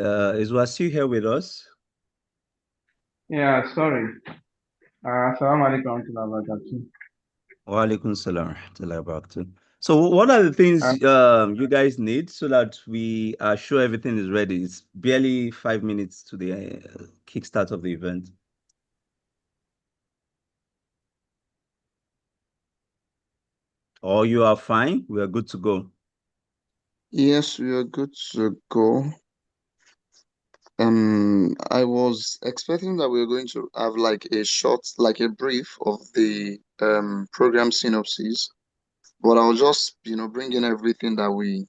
Is Wasi here with us? Yeah, sorry. Assalamu alaikum warahmatullahi wabarakatuh. Wa alaikum salam wa rahmatullahi wa barakatuh. So what are the Uh, things you guys need so that we are sure everything is ready? It's barely 5 minutes to the kickstart of the event. Or you are fine, we are good to go. Yes, we are good to go. I was expecting that we were going to have like a short, like a brief of the program synopsis, but I'll just, bring in everything that we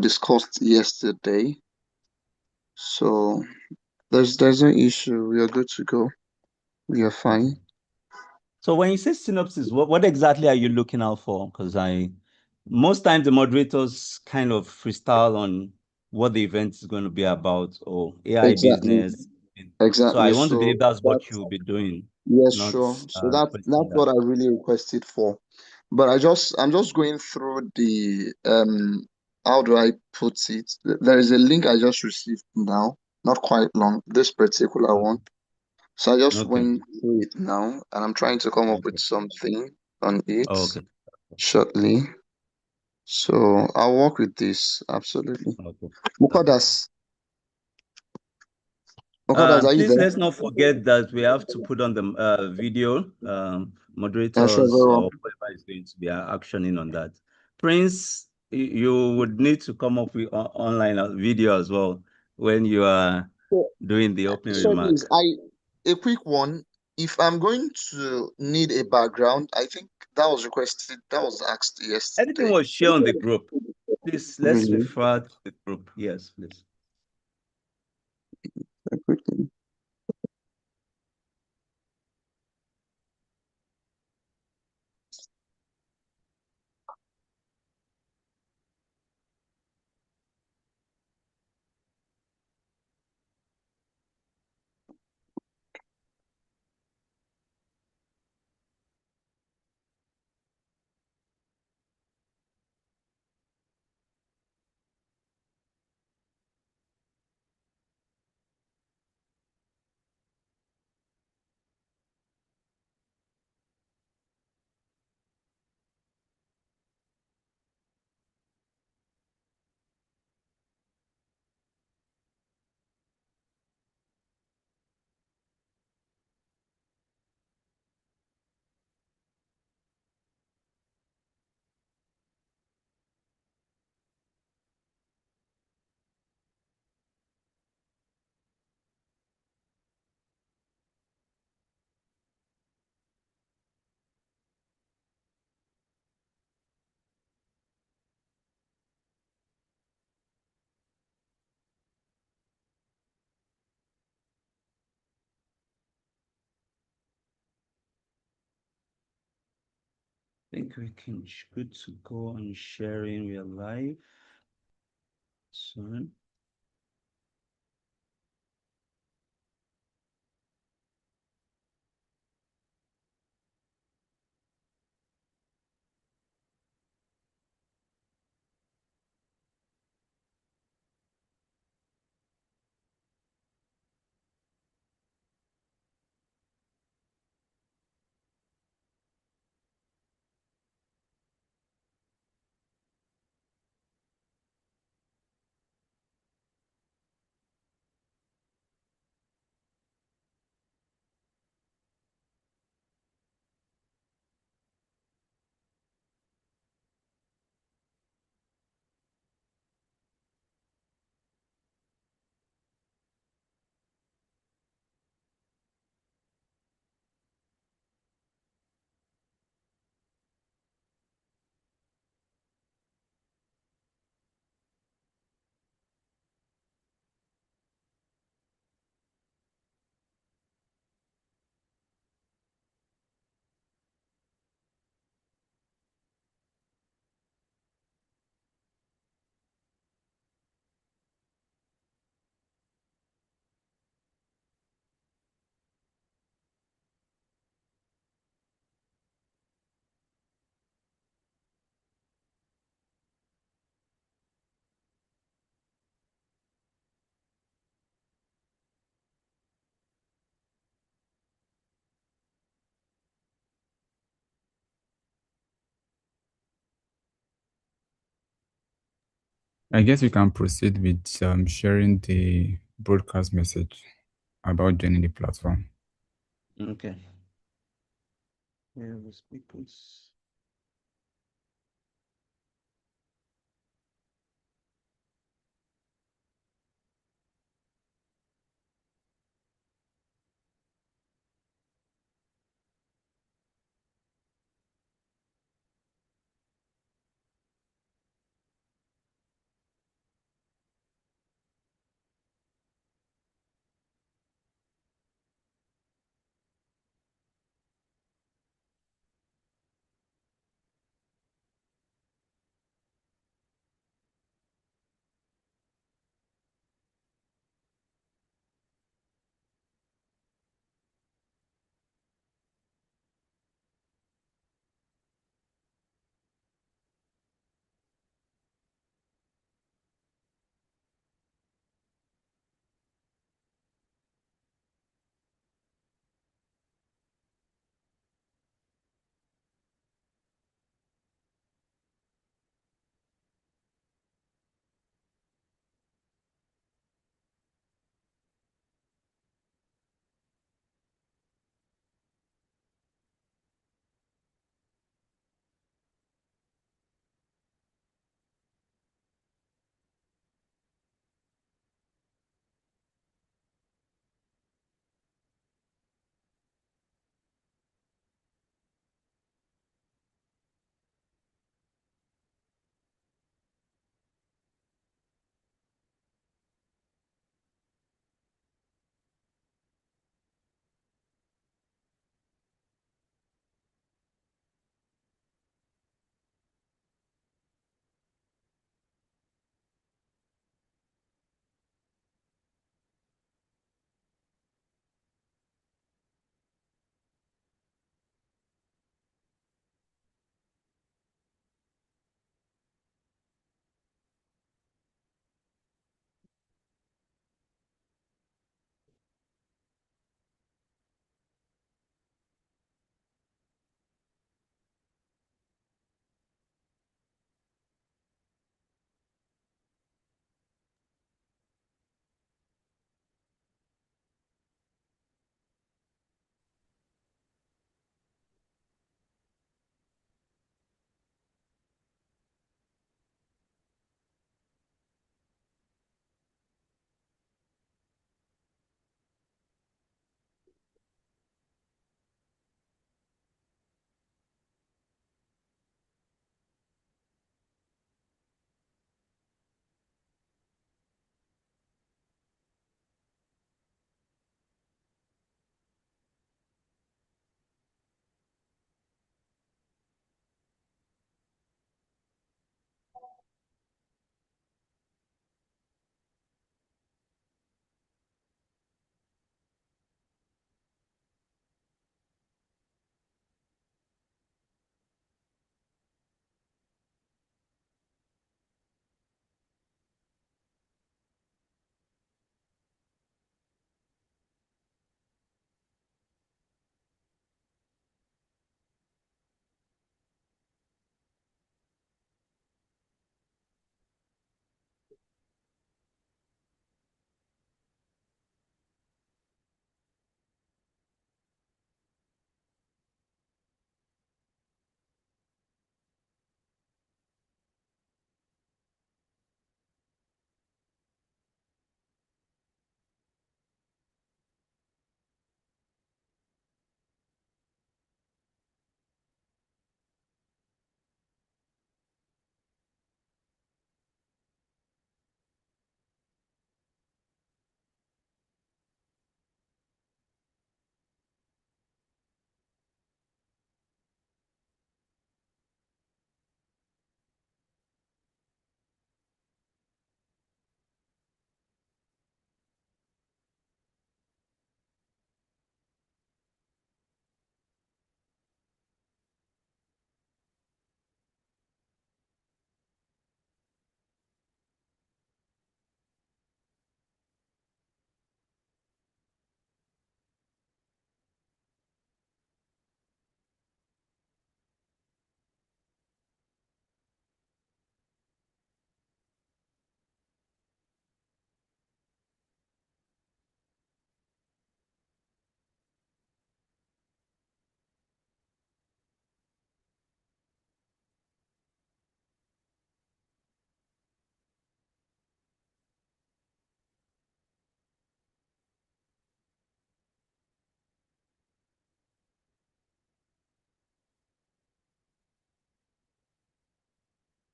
discussed yesterday. So there's no issue. We are good to go. We are Okay. fine. So when you say synopsis, what exactly are you looking out for? Because most times the moderators kind of freestyle on what the event is going to be about or AI Exactly, business. So I exactly. want to believe So that's what that's you'll be doing, yes, not sure. So that's question that. what I really requested for. But I'm just going through the how do I put it? There is a link I just received now, not quite long, this particular one. Okay. So I just Okay. went through it now and I'm trying to come up with Okay. something on it Okay. shortly. So I'll work with this absolutely. Okay. Okay. Mukodas, Mukodas, are you Please there? let's not forget that we have to put on the video. Yeah, sure, Moderators very well. or whoever is going to be actioning on that. Prince, you would need to come up with online video as well when you are So, doing the opening so this, remark. a quick one. If I'm going to need a background, I think that was requested, that was asked Everything yesterday. was shared on the group. Please let's Really? refer to the group. Yes, please. Quickly. I think we can good to go on sharing real life soon. I guess we can proceed with sharing the broadcast message about joining the platform. Okay. Yeah, the speakers.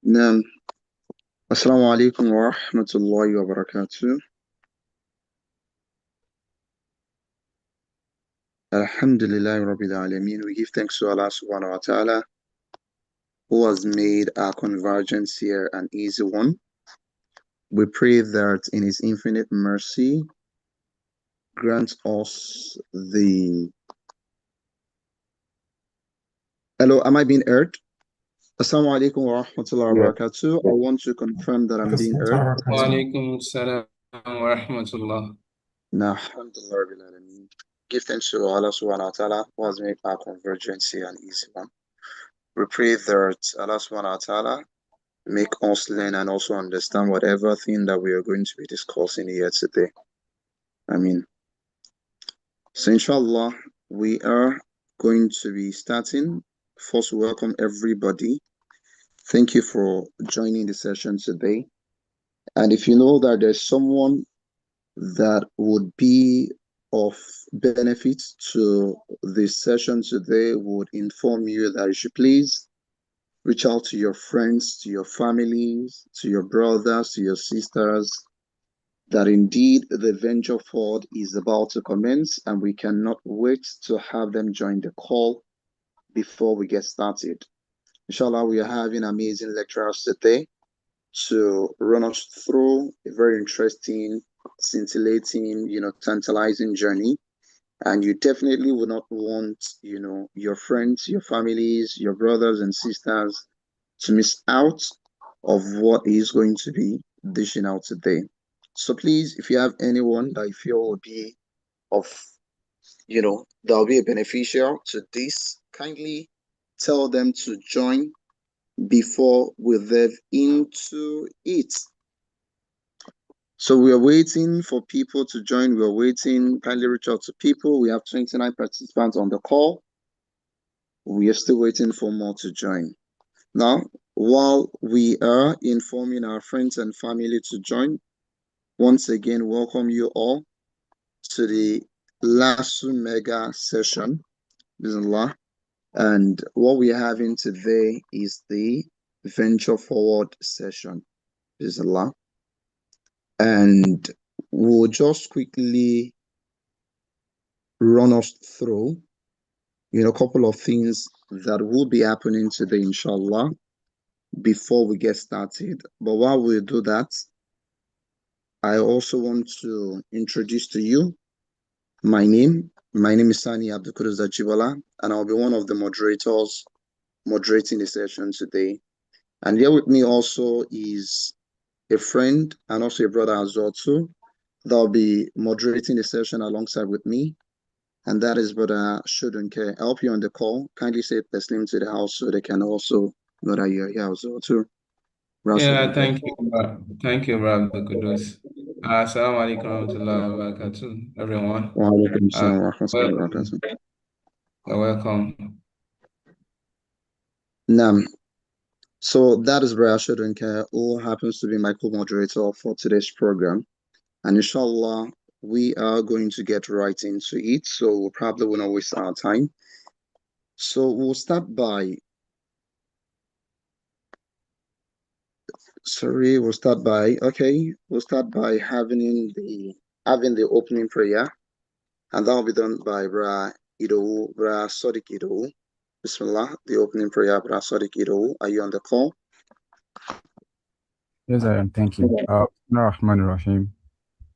نعم. السلام عليكم ورحمة الله وبركاته. Alhamdulillah Rabbil Alameen. We give thanks to Allah subhanahu wa ta'ala who has made our convergence here an easy one. We pray that in His infinite mercy grant us the. Hello, am I being heard? Assalamu alaikum wa rahmatullahi wa barakatuh. I want to confirm that I'm being heard. Wa alaikum salam wa rahmatullah. Nah, alhamdulillah Rabbil Alameen. Give thanks to Allah subhanahu wa ta'ala who has made our convergence here an easy one. We pray that Allah subhanahu wa ta'ala make us learn and also understand whatever thing that we are going to be discussing here today. I mean, so inshallah, we are going to be starting. First, welcome everybody. Thank you for joining the session today. And if you know that there's someone that would be of benefit to this session today, would inform you that you should please reach out to your friends, to your families, to your brothers, to your sisters, that indeed the venture forward is about to commence and we cannot wait to have them join the call before we get started. Inshallah, we are having amazing lecturers today to run us through a very interesting, scintillating, tantalizing journey. And you definitely would not want, your friends, your families, your brothers and sisters to miss out of what is going to be dishing out today. So please, if you have anyone that you feel will be of, that will be a beneficial to this, kindly tell them to join before we dive into it. So we are waiting for people to join. We are waiting. Kindly reach out to people. We have 29 participants on the call. We are still waiting for more to join. Now, while we are informing our friends and family to join, once again, welcome you all to the LASUMEGA session, Bismillah. And what we are having today is the Venture Forward session, Bismillah. And we'll just quickly run us through, a couple of things that will be happening today, inshallah, before we get started. But while we do that, I also want to introduce to you my name. My name is Sani Abdulkudur Zachibala, and I'll be one of the moderators moderating the session today. And here with me also is a friend and also a brother as well too. They'll be moderating the session alongside with me, and that is brother Shudunke. I'll help you on the call. Kindly say Taslim to the house so they can also know that you're here as well too. Yeah, thank you, Brother Kudus. Assalamu alaikum warahmatullahi wabarakatuh, everyone. Wa alaikum assalam wa rahmatullahi wa barakatuh. You're welcome. Nam. So that is Brother Shudunke, who happens to be my co-moderator for today's program. And inshallah, we are going to get right into it. So we probably will not waste our time. So we'll start by we'll start by having the opening prayer, and that will be done by Bra Sadiq Ido. Bismillah, the opening prayer, Bra Sadiq Ido. Are you on the call? Yes, I am. Thank you. Rahman Rahim.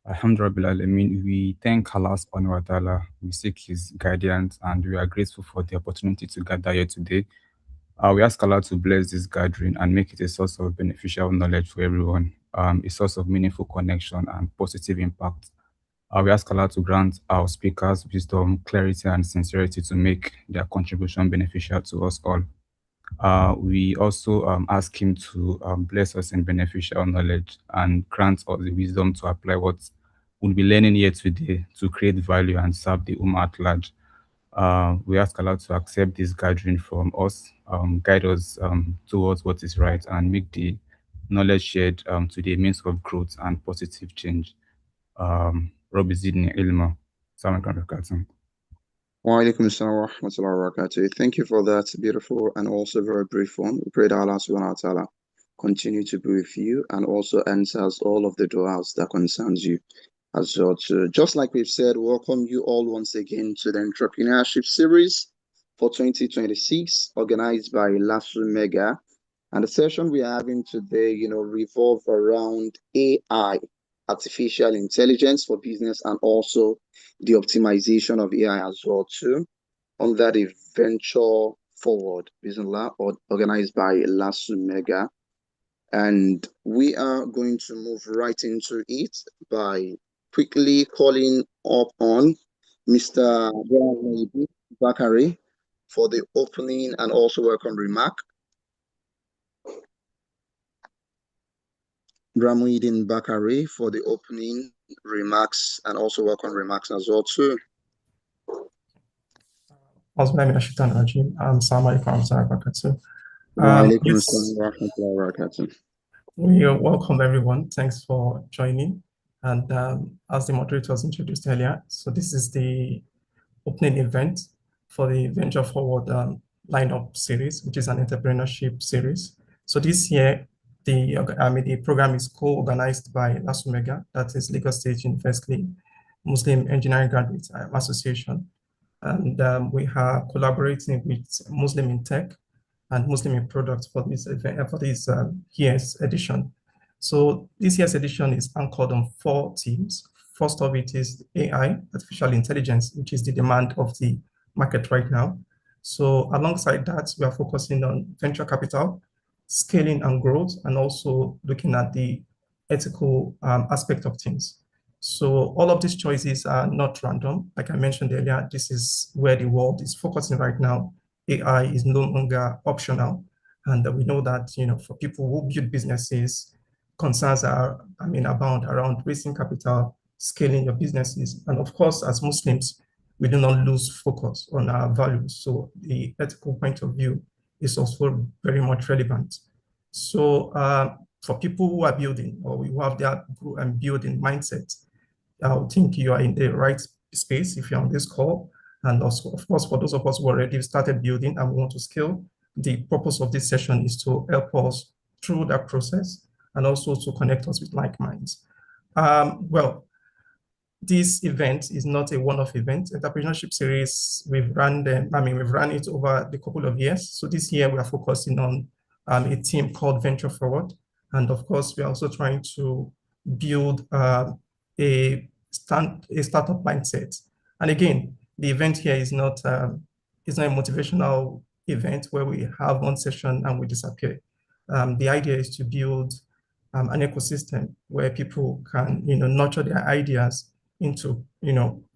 Alhamdulillah, we thank Allah subhanahu wa ta'ala. We seek His guidance and we are grateful for the opportunity to gather here today. We ask Allah to bless this gathering and make it a source of beneficial knowledge for everyone, a source of meaningful connection and positive impact. We ask Allah to grant our speakers wisdom, clarity, and sincerity to make their contribution beneficial to us all. We also ask Him to bless us in beneficial knowledge and grant us the wisdom to apply what we'll be learning here today to create value and serve the Ummah at large. We ask Allah to accept this gathering from us, guide us towards what is right, and make the knowledge shared to the means of growth and positive change. Rabbi Zidni Ilma. Assalamu alaikum. Wa alaikum assalam wa rahmatullahi wa barakatuh. Thank you for that beautiful and also very brief one. We pray that Allah subhanahu wa ta'ala continue to be with you and also answers all of the du'as that concerns you as well. So just like we've said, welcome you all once again to the entrepreneurship series for 2026, organized by LASUMEGA. And the session we are having today, revolve around AI, artificial intelligence for business, and also the optimization of AI as well too, under the Venture Forward Bismillah, or organized by LASUMEGA. And we are going to move right into it by quickly calling up on Mr. Bakari for the opening and also welcome remark. Ramuidin Bakari for the opening remarks and also welcome remarks as well too. We welcome everyone. Thanks for joining. And as the moderators introduced earlier, so this is the opening event for the Venture Forward lineup series, which is an entrepreneurship series. So this year, the program is co-organized by LASUMEGA, that is Lagos State University Muslim Engineering Graduates Association. And we are collaborating with Muslim in Tech and Muslim in Products for this event, for this year's edition. So this year's edition is anchored on 4 themes. First of it is AI, artificial intelligence, which is the demand of the market right now. So alongside that, we are focusing on venture capital, scaling and growth, and also looking at the ethical aspect of things. So all of these choices are not random. Like I mentioned earlier, this is where the world is focusing right now. AI is no longer optional. And we know that, for people who build businesses, concerns are, abound around raising capital, scaling your businesses. And of course, as Muslims, we do not lose focus on our values. So the ethical point of view is also very much relevant. So for people who are building or who have their building mindset, I would think you are in the right space if you're on this call. And also, of course, for those of us who already started building and want to scale, the purpose of this session is to help us through that process and also to connect us with like minds. Well, this event is not a one-off event. Entrepreneurship series, we've run it over the couple of years. So this year we are focusing on a team called Venture Forward. And of course, we're also trying to build a startup mindset. And again, the event here is not a motivational event where we have one session and we disappear. The idea is to build an ecosystem where people can, nurture their ideas into,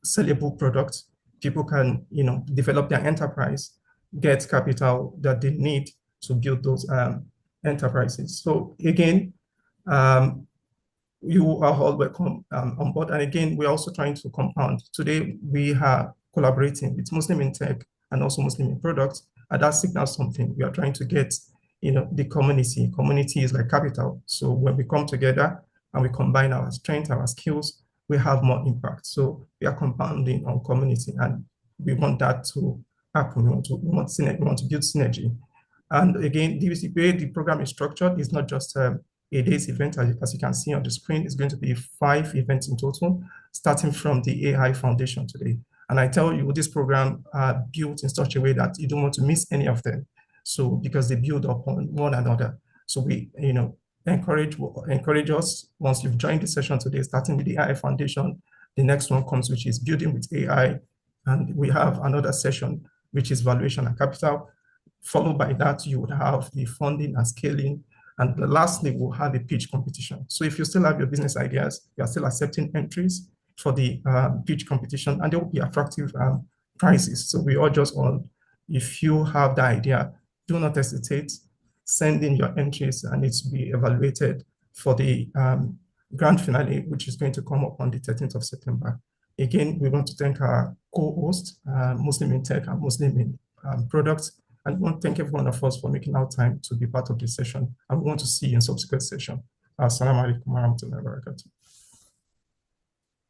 sellable products. People can, develop their enterprise, get capital that they need to build those enterprises. So again, you are all welcome on board. And again, we're also trying to compound. Today, we are collaborating with Muslim in Tech and also Muslim in Products. And that signals something. We are trying to get, the community. Community is like capital. So when we come together and we combine our strength, our skills, we have more impact. So we are compounding on community, and we want that to happen. We want to build synergy. And again, the way the program is structured is not just a day's event. As you can see on the screen, it's going to be 5 events in total, starting from the AI Foundation today. And I tell you, this program are built in such a way that you don't want to miss any of them. So because they build upon one another. So we, encourage us, once you've joined the session today, starting with the AI Foundation, the next one comes, which is building with AI. And we have another session, which is valuation and capital. Followed by that, you would have the funding and scaling. And lastly, we'll have a pitch competition. So if you still have your business ideas, you are still accepting entries for the pitch competition, and there will be attractive prizes. So we urge us all, if you have the idea, do not hesitate, send in your entries, and it will be evaluated for the grand finale, which is going to come up on the 13th of September. Again, we want to thank our co-hosts, Muslim in Tech and Muslim in Products. And we want to thank every one of us for making our time to be part of this session. And we want to see you in subsequent session. Assalamu alaikum wa rahmatullahi wa barakatuh.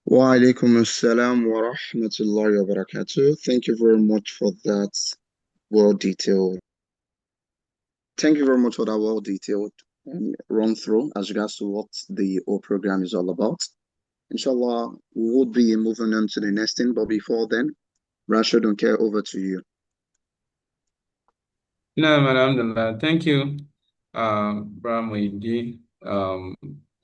Wa alaikum assalam wa rahmatullahi wa barakatuh. Thank you very much for that well-detailed. Thank you very much for that well-detailed run through as regards to what the whole program is all about. Inshallah, we would be moving on to the next thing, but before then, Rashid, don't care, over to you. No, alhamdulillah. Thank you, Bra Muhyiddin.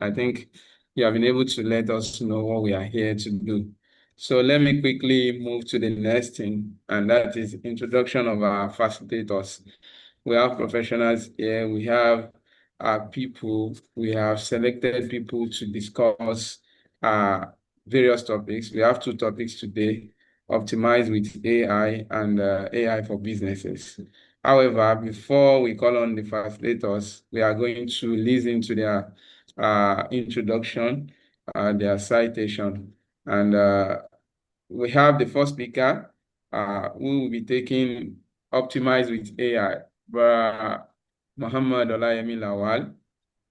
I think you have been able to let us know what we are here to do. So let me quickly move to the next thing, and that is introduction of our facilitators. We have professionals here. We have people. We have selected people to discuss various topics. We have two topics today: optimize with AI and AI for businesses. However, before we call on the facilitators, we are going to listen to their introduction, their citation, and we have the first speaker who will be taking Optimize with AI, Muhammad Olayemi Lawal.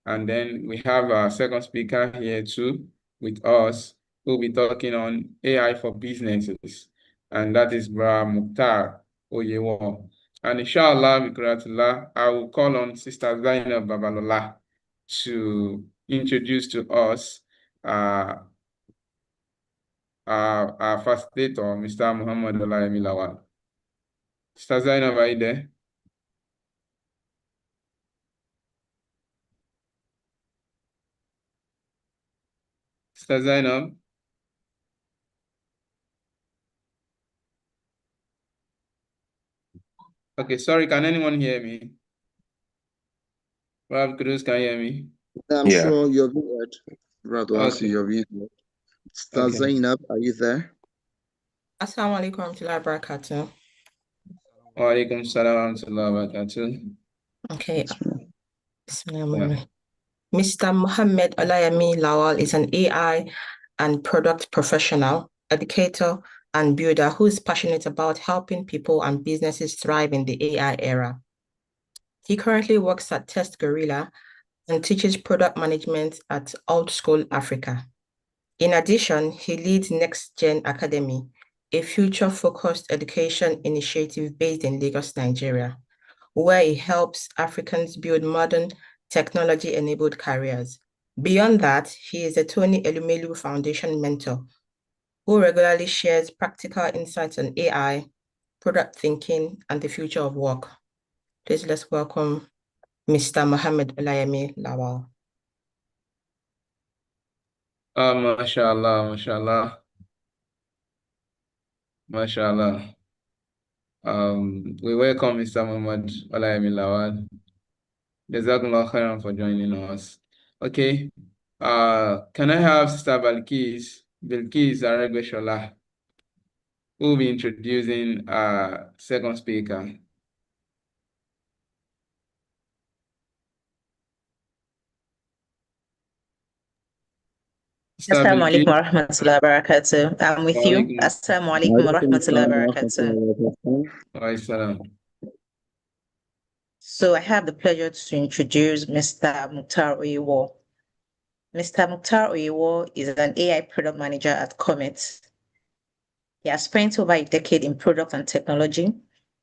And then we have our second speaker here too with us, who will be talking on AI for businesses, and that is Bra Mukhtar Oyewo. And inshallah, Bikratullah, I will call on Sister Zainab Babalola to introduce to us our facilitator, Mr. Muhammad Olayemi Lawal. Sister Zainab, are you there? Sister Zainab? Okay, sorry, can anyone hear me? Rob Cruz, can you hear me? I'm sure you're being heard. Okay. You're being heard. Sister Zainab, are you there? Assalamu alaikum warahmatullahi wabarakatuh. Wa alaikum salam wa rahmatullahi wa barakatuh. Okay. Bismillah. Mr. Mohammed Olayemi Lawal is an AI and product professional, educator, and builder who is passionate about helping people and businesses thrive in the AI era. He currently works at Test Gorilla and teaches product management at Old School Africa. In addition, he leads Next Gen Academy, a future-focused education initiative based in Lagos, Nigeria, where he helps Africans build modern, technology-enabled careers. Beyond that, he is a Tony Elumelu Foundation mentor who regularly shares practical insights on AI, product thinking, and the future of work. Please let's welcome Mr. Mohammed Olayemi Lawal. MashaAllah, MashaAllah. MashaAllah. We welcome Mr. Muhammad Olayemi Lawal. Jazakumullah khairan for joining us. Okay. Can I have Sister Bilkis Aregbesola, who will be introducing our second speaker? Assalamu alaikum wa rahmatullahi wa barakatuh. I'm with you. Assalamu alaikum wa rahmatullahi wa barakatuh. So I have the pleasure to introduce Mr. Mukhtar Oyewo. Mr. Mukhtar Oyewo is an AI product manager at Comet. He has spent over a decade in product and technology,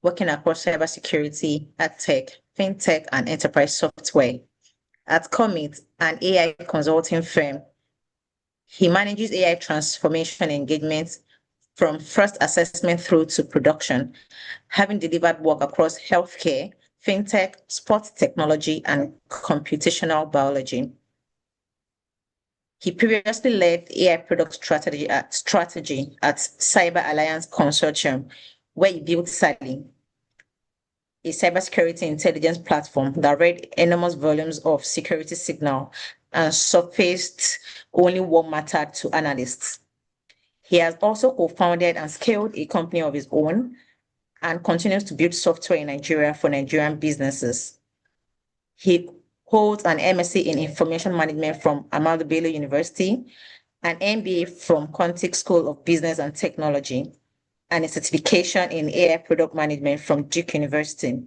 working across cybersecurity, tech, fintech, and enterprise software. At Comet, an AI consulting firm, he manages AI transformation engagements from first assessment through to production, having delivered work across healthcare, fintech, sports technology, and computational biology. He previously led AI product strategy at Cyber Alliance Consortium, where he built Sally, a cybersecurity intelligence platform that read enormous volumes of security signal and surfaced only what mattered to analysts. He has also co-founded and scaled a company of his own and continues to build software in Nigeria for Nigerian businesses. He holds an MSc in Information Management from Ahmadu Bello University, an MBA from Contic School of Business and Technology, and a certification in AI Product Management from Duke University.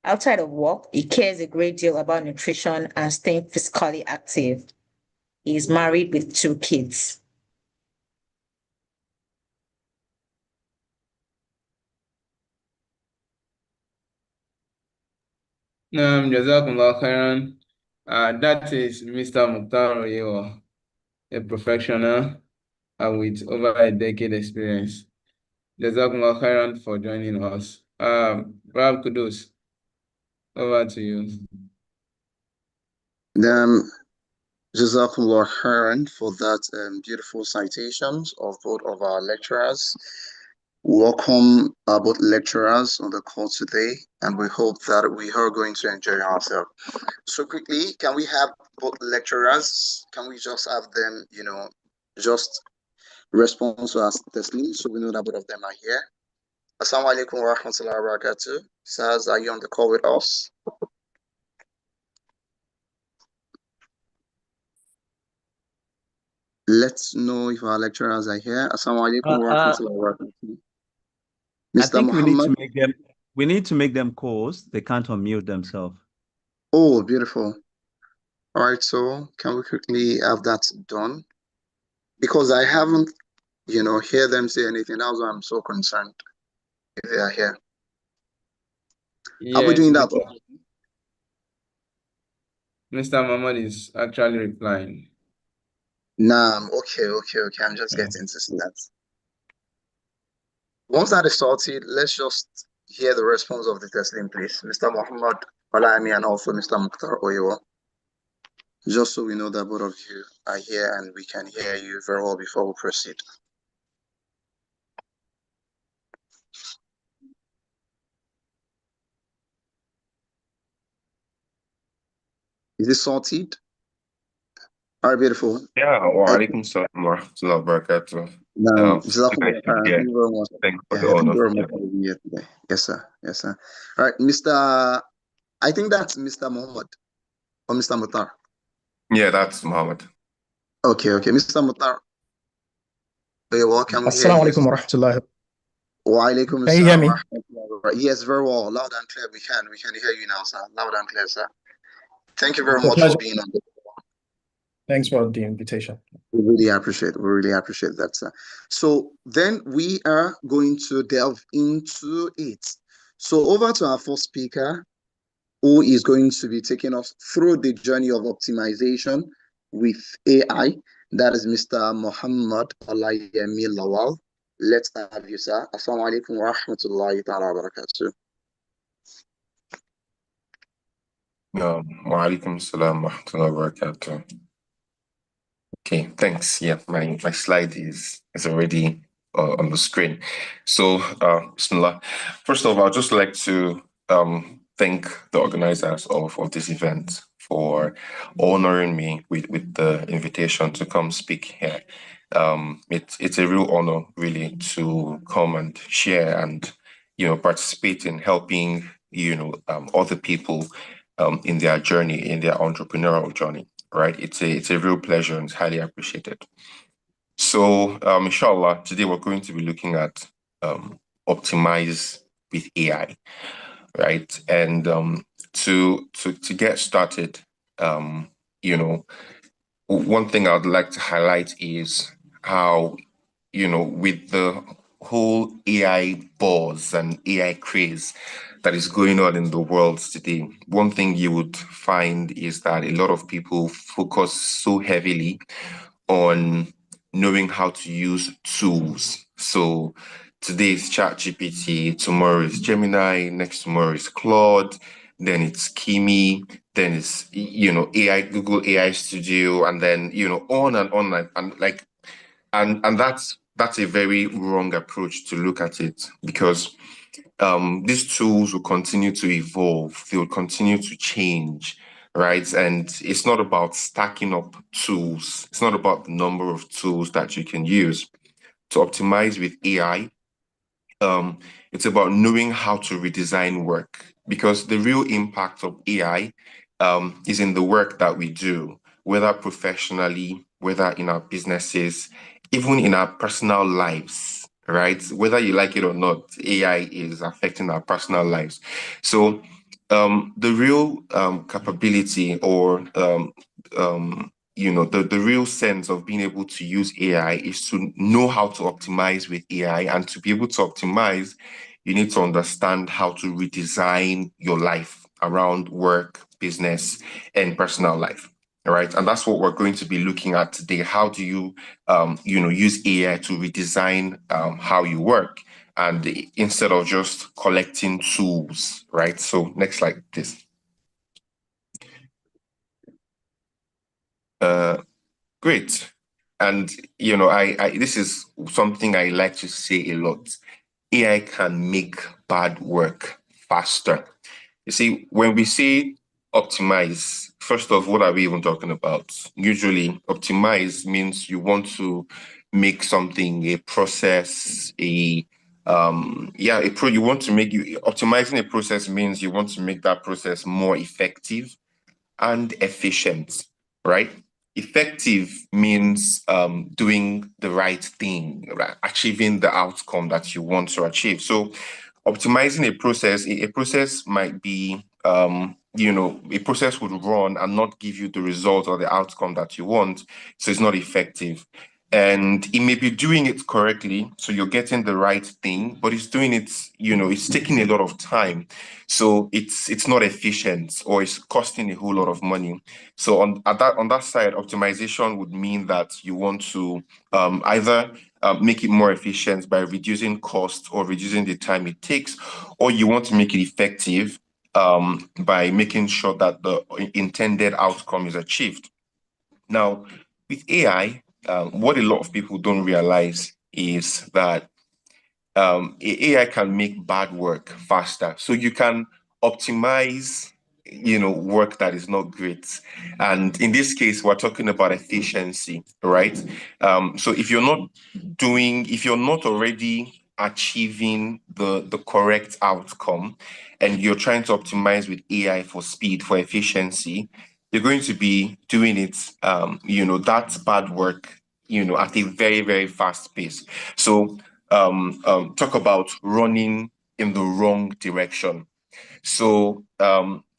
Outside of work, he cares a great deal about nutrition and staying physically active. He is married with 2 kids. Jazakumullah khairan. That is Mr. Mukhtar Oyewo, a professional with over a decade experience. Jazakumullah khairan for joining us. Rob Kudus, over to you. Jazakumullah khairan for that beautiful citations of both of our lecturers. Welcome both lecturers on the call today, and we hope that we are going to enjoy ourselves. So quickly, can we have both lecturers? Can we just have them, just respond to us testimony so we know that both of them are here? Assalamu alaikum wa rahmatullahi wa barakatuh. Saz, are you on the call with us? Let's know if our lecturers are here. Assalamu alaikum wa rahmatullahi wa barakatuh. I think Muhammad. we need to make them co-hosts. They can't unmute themselves. Oh, beautiful. All right, so can we quickly have that done? Because I haven't, hear them say anything. That's why I'm so concerned if they are here. Yes, are we doing that? Mr. Muhammad is actually replying. Nah, okay. I'm just getting to see that. Once that is sorted, let's just hear the response of the testing, please. Mr. Muhammad Alami and also Mr. Mukhtar Oyewo. Just so we know that both of you are here and we can hear you very well before we proceed. Is it sorted? All right, beautiful. Yeah, wa alaikum salam wa rahmatullahi wa barakatuh. Thank you very much. Thanks for Yeah, the thank honor. you very much for being here today. Yes, sir. All right, I think that's Mr. Muhammad or Mr. Mukhtar. Yeah, that's Muhammad. Okay, Mr. Mukhtar. Welcome. Assalamu alaikum wa rahmatullahi. Wa alaikum Can you hear me? Yes, very well. Loud and clear. We can hear you now, sir. Loud and clear, sir. Thank you very much for being on the call. Thanks for the invitation. We really appreciate that, sir. So then we are going to delve into it. So over to our first speaker, who is going to be taking us through the journey of optimization with AI. That is Mr. Muhammad Alayemi Lawal. Let's have you, sir. Assalamu alaikum wa rahmatullahi ta'ala wa barakatuh. Wa alaikum salam wa rahmatullahi wa barakatuh. Okay, thanks. Yeah, my slide is already on the screen. So, Bismillah. First of all, I'd just like to thank the organizers of this event for honoring me with the invitation to come speak here. It's a real honor, really, to come and share and participate in helping other people in their journey, in their entrepreneurial journey. Right, it's a real pleasure and it's highly appreciated. So, inshallah, today we're going to be looking at optimize with AI, right? And to get started, one thing I'd like to highlight is how with the whole AI buzz and AI craze that is going on in the world today, one thing you would find is that a lot of people focus so heavily on knowing how to use tools. So today is ChatGPT, tomorrow is Gemini, next tomorrow is Claude, then it's Kimi, then it's AI, Google AI Studio, and then on and on and that's a very wrong approach to look at it, because these tools will continue to evolve, they will continue to change, right? And it's not about stacking up tools. It's not about the number of tools that you can use to optimize with AI. It's about knowing how to redesign work, because the real impact of AI is in the work that we do, whether professionally, whether in our businesses, even in our personal lives, right? Whether you like it or not, AI is affecting our personal lives. So the real capability or the real sense of being able to use AI is to know how to optimize with AI. And to be able to optimize, you need to understand how to redesign your life around work, business, and personal life. All right. And that's what we're going to be looking at today. How do you, use AI to redesign how you work, and instead of just collecting tools, right? So next slide, please. Great. And, this is something I like to say a lot. AI can make bad work faster. You see, when we say optimize, first off, what are we even talking about? Usually, optimize means you want to make something, a process, you want to optimizing a process means you want to make that process more effective and efficient, right? Effective means doing the right thing, right? Achieving the outcome that you want to achieve. So optimizing a process might be, a process would run and not give you the result or the outcome that you want. So it's not effective. And it may be doing it correctly, so you're getting the right thing, but it's doing it, it's taking a lot of time. So it's not efficient, or it's costing a whole lot of money. So on that side, optimization would mean that you want to either make it more efficient by reducing cost or reducing the time it takes, or you want to make it effective by making sure that the intended outcome is achieved. Now, with AI, what a lot of people don't realize is that AI can make bad work faster. So you can optimize, work that is not great. And in this case, we're talking about efficiency, right? So if you're not already achieving the correct outcome, and you're trying to optimize with AI for speed, for efficiency, you're going to be doing it, that bad work, at a very, very fast pace. So talk about running in the wrong direction. So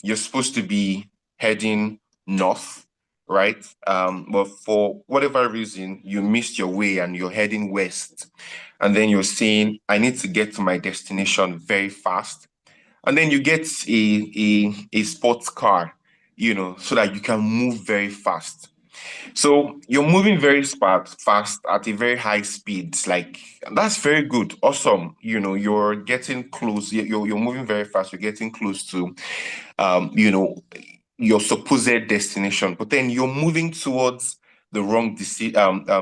you're supposed to be heading north, right? But for whatever reason, you missed your way and you're heading west. And then you're saying, I need to get to my destination very fast. And then you get a sports car, so that you can move very fast. So you're moving very fast at a very high speed. Like, that's very good, awesome. You're getting close. You're moving very fast. You're getting close to, your supposed destination. But then you're moving towards the wrong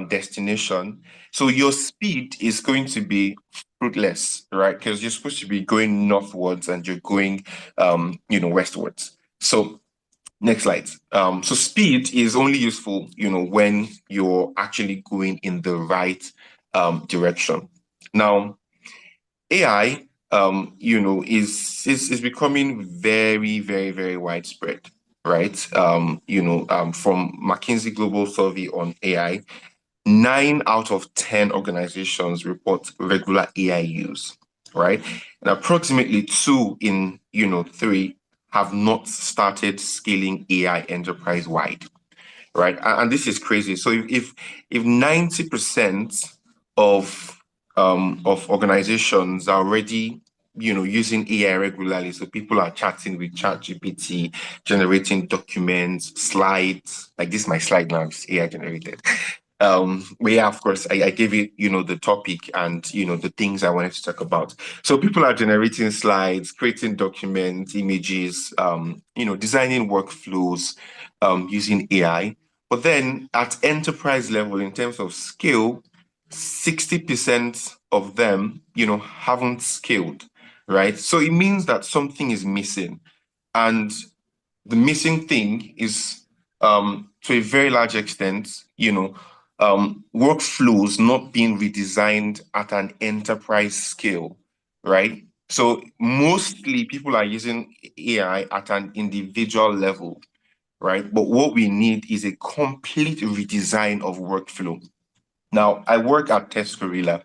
destination. So your speed is going to be fruitless, right? Because you're supposed to be going northwards and you're going, westwards. So next slide. So speed is only useful, when you're actually going in the right direction. Now, AI, is becoming very, very, very widespread, right? From McKinsey Global Survey on AI, 9 out of 10 organizations report regular AI use, right? And approximately 2 in, 3 have not started scaling AI enterprise-wide, right? And this is crazy. So if 90% of organizations are already, using AI regularly, so people are chatting with ChatGPT, generating documents, slides, like this is my slide now, it's AI generated. But yeah, of course, I gave it, the topic and, the things I wanted to talk about. So people are generating slides, creating documents, images, designing workflows using AI. But then at enterprise level, in terms of scale, 60% of them, haven't scaled, right? So it means that something is missing. And the missing thing is, to a very large extent, workflows not being redesigned at an enterprise scale, right? So mostly people are using AI at an individual level, right? But what we need is a complete redesign of workflow. Now, I work at Test Gorilla,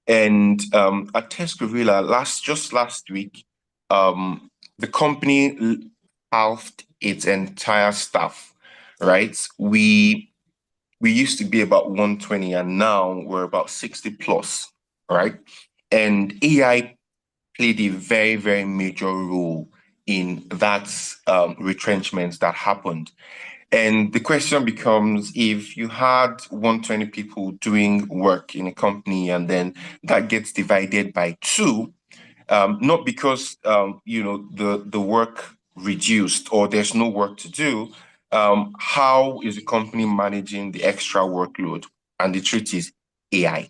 and at Test Gorilla last week, the company halved its entire staff, right? We used to be about 120, and now we're about 60 plus, right? And AI played a very, very major role in that retrenchment that happened. And the question becomes, if you had 120 people doing work in a company and then that gets divided by 2, not because the work reduced or there's no work to do, how is the company managing the extra workload? And the truth is AI,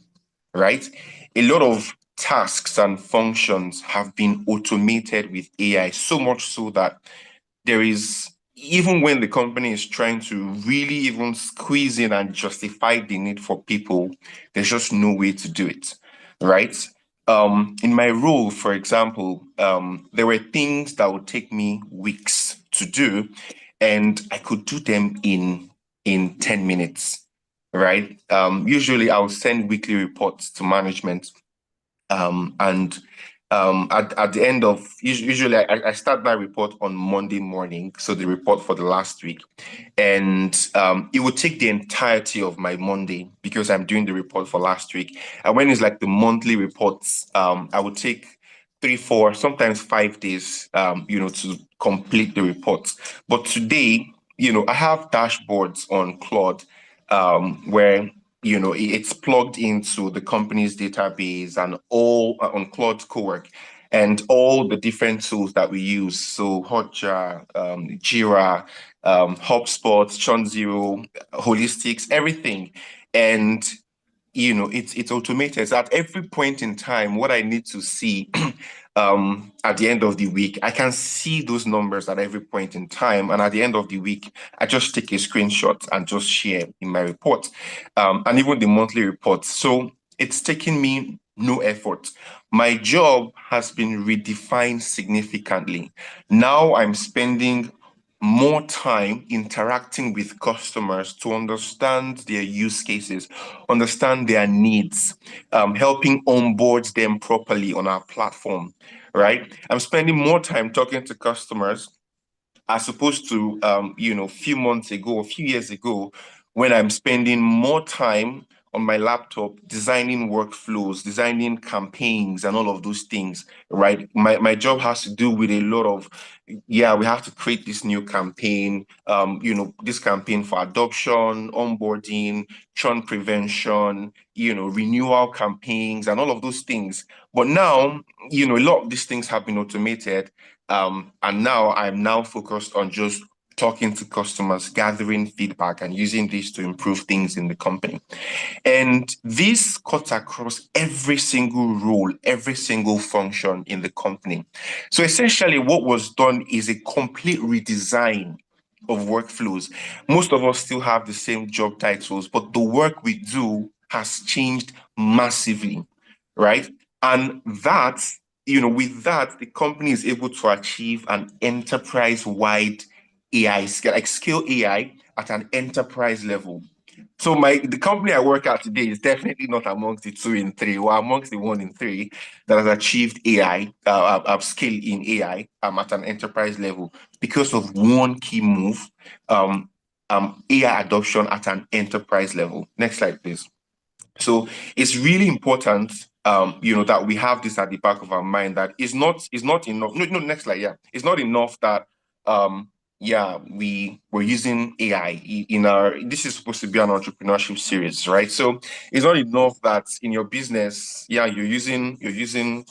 right? A lot of tasks and functions have been automated with AI, so much so that there is, even when the company is trying to really even squeeze in and justify the need for people, there's just no way to do it, right? In my role, for example, there were things that would take me weeks to do, and I could do them in 10 minutes, right? Usually I'll send weekly reports to management, and at the end of, usually I start my report on Monday morning, so the report for the last week, and it would take the entirety of my Monday because I'm doing the report for last week. And when it's like the monthly reports, I would take 3, 4, sometimes 5 days, to complete the reports. But today, I have dashboards on Claude, where it's plugged into the company's database and all on Claude Cowork and all the different tools that we use. So Hotjar, Jira, HubSpot, Zero, Holistics, everything. And it's automated. So at every point in time, what I need to see at the end of the week, I can see those numbers at every point in time. And at the end of the week, I just take a screenshot and just share in my report, and even the monthly reports. So it's taking me no effort. My job has been redefined significantly. Now I'm spending more time interacting with customers to understand their use cases, understand their needs, helping onboard them properly on our platform, right? I'm spending more time talking to customers as opposed to, a few months ago, a few years ago, when I'm spending more time on my laptop designing workflows, designing campaigns, and all of those things, right? My job has to do with a lot of, we have to create this new campaign, this campaign for adoption, onboarding, churn prevention, renewal campaigns, and all of those things. But now, a lot of these things have been automated. And now I'm now focused on just talking to customers, gathering feedback, and using this to improve things in the company. And this cuts across every single role, every single function in the company. So essentially what was done is a complete redesign of workflows. Most of us still have the same job titles, but the work we do has changed massively, right? And that, with that, the company is able to achieve an enterprise-wide AI scale, like scale AI at an enterprise level. So the company I work at today is definitely not amongst the 2 in 3, or amongst the 1 in 3 that has achieved AI, upscale in AI at an enterprise level because of one key move, AI adoption at an enterprise level. Next slide, please. So it's really important, that we have this at the back of our mind, that it's not enough. No, next slide. Yeah, it's not enough that we're using AI in our. This is supposed to be an entrepreneurship series, right? So it's not enough that in your business, you're using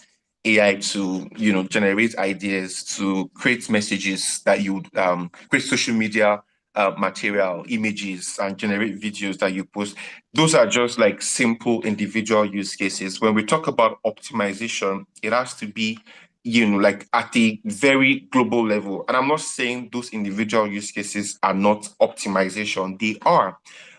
AI to generate ideas, to create messages that you create social media material, images, and generate videos that you post. Those are just like simple individual use cases. When we talk about optimization, it has to be, like at a very global level. And I'm not saying those individual use cases are not optimization, they are.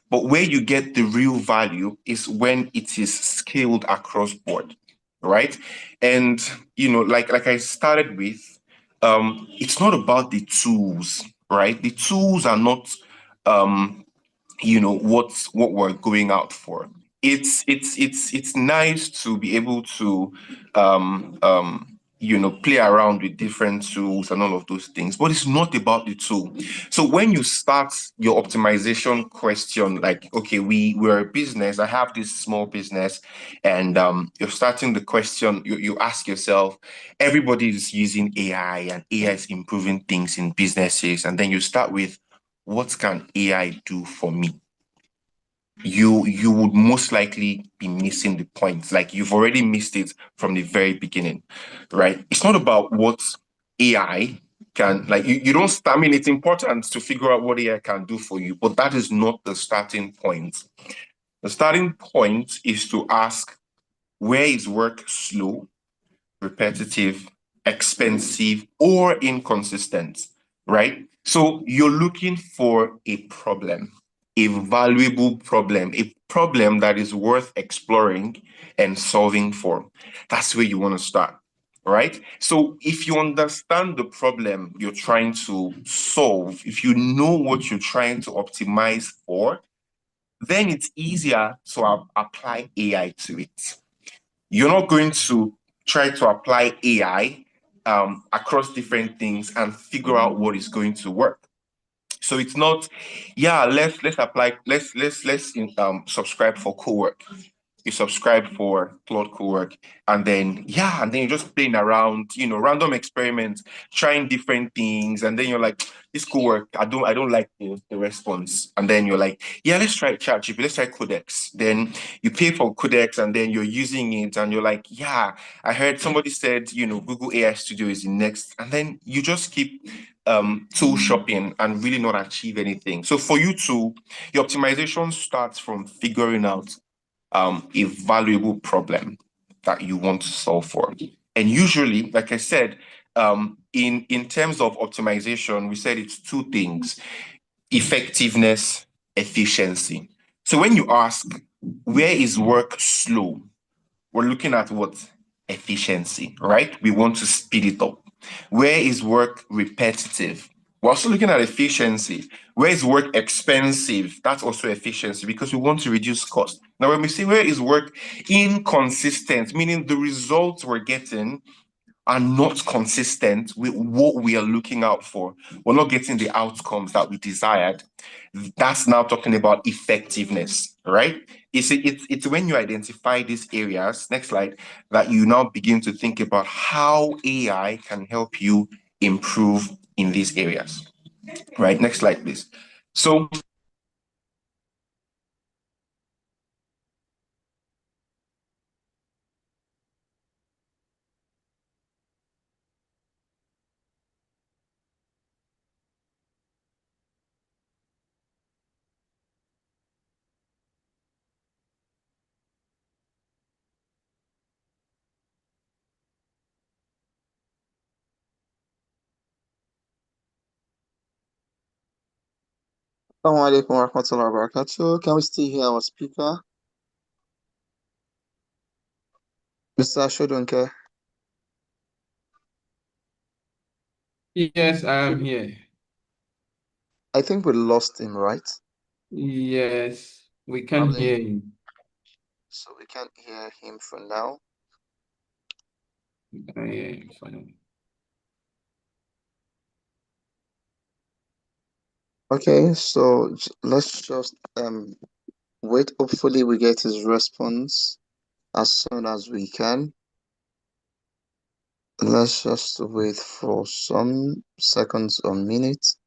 But where you get the real value is when it is scaled across board, right? And, like I started with, it's not about the tools, right? The tools are not, what we're going out for. It's nice to be able to play around with different tools and all of those things, but it's not about the tool. So when you start your optimization question, like, okay, we're a business, I have this small business, and you're starting the question, you ask yourself, everybody is using AI and AI is improving things in businesses. And then you start with, what can AI do for me? You would most likely be missing the point. Like, you've already missed it from the very beginning, right? It's not about what AI can, like, you don't start. I mean, it's important to figure out what AI can do for you, but that is not the starting point. The starting point is to ask, where is work slow, repetitive, expensive, or inconsistent, right? So you're looking for a problem, a valuable problem, a problem that is worth exploring and solving for. That's where you want to start, right? So if you understand the problem you're trying to solve, if you know what you're trying to optimize for, then it's easier to apply AI to it. You're not going to try to apply AI across different things and figure out what is going to work. So it's not, yeah, let's subscribe for co-work. You subscribe for Claude Cowork, and then you're just playing around, random experiments, trying different things, and then you're like, this Cowork, I don't like the response, and then you're like, yeah, let's try ChatGPT, let's try Codex. Then you pay for Codex, and then you're using it, and you're like, yeah, I heard somebody said, Google AI Studio is the next, and then you just keep tool shopping and really not achieve anything. So for you to, your optimization starts from figuring out a valuable problem that you want to solve for. And usually, like I said, in terms of optimization, we said it's two things: effectiveness, efficiency. So when you ask, where is work slow? We're looking at what? Efficiency, right? We want to speed it up. Where is work repetitive? We're also looking at efficiency. Where is work expensive? That's also efficiency, because we want to reduce cost. Now, when we say where is work inconsistent, meaning the results we're getting are not consistent with what we are looking out for, we're not getting the outcomes that we desired. That's now talking about effectiveness, right? It's when you identify these areas, next slide, that you now begin to think about how AI can help you improve in these areas, right? Next slide, please. So Assalamu alaikum wa rahmatullahi wa barakatuh. Can we still hear our speaker? Mr. Shodunke? Yes, I am here. I think we lost him, right? Yes, we can hear you. So we can't hear him for now. We can hear you fine. Okay, so let's just wait. Hopefully we get his response as soon as we can. Let's just wait for some seconds or minutes.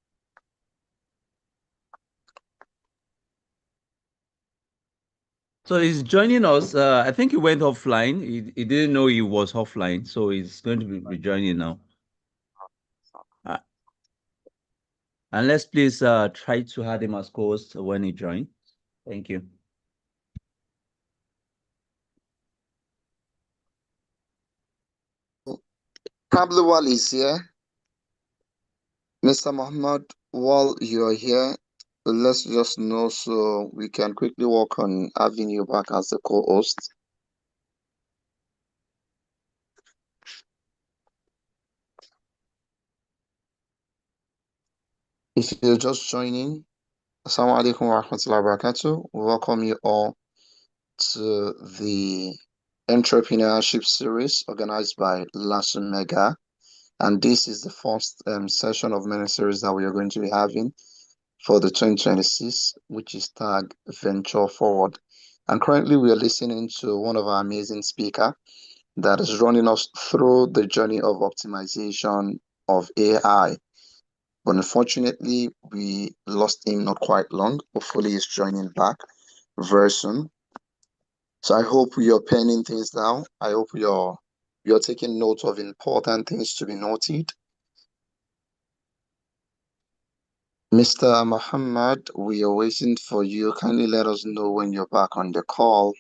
So he's joining us. I think he went offline. He didn't know he was offline, so he's going to be rejoining now. And let's please try to add him as co-host when he joins. Thank you. Pablo Wal is here. Mr. Muhammad, while you're here, let's just know so we can quickly work on having you back as the co-host. If you're just joining, Assalamu alaikum wa rahmatullahi wa barakatuh. We welcome you all to the entrepreneurship series organized by LASUMEGA. And this is the first session of many series that we are going to be having for the 2026, which is tagged Venture Forward. And currently we are listening to one of our amazing speakers that is running us through the journey of optimization of AI. But unfortunately, we lost him not quite long. Hopefully, he's joining back very soon. So I hope you're penning things down. I hope you're taking note of important things to be noted. Mr. Muhammad, we are waiting for you. Kindly let us know when you're back on the call.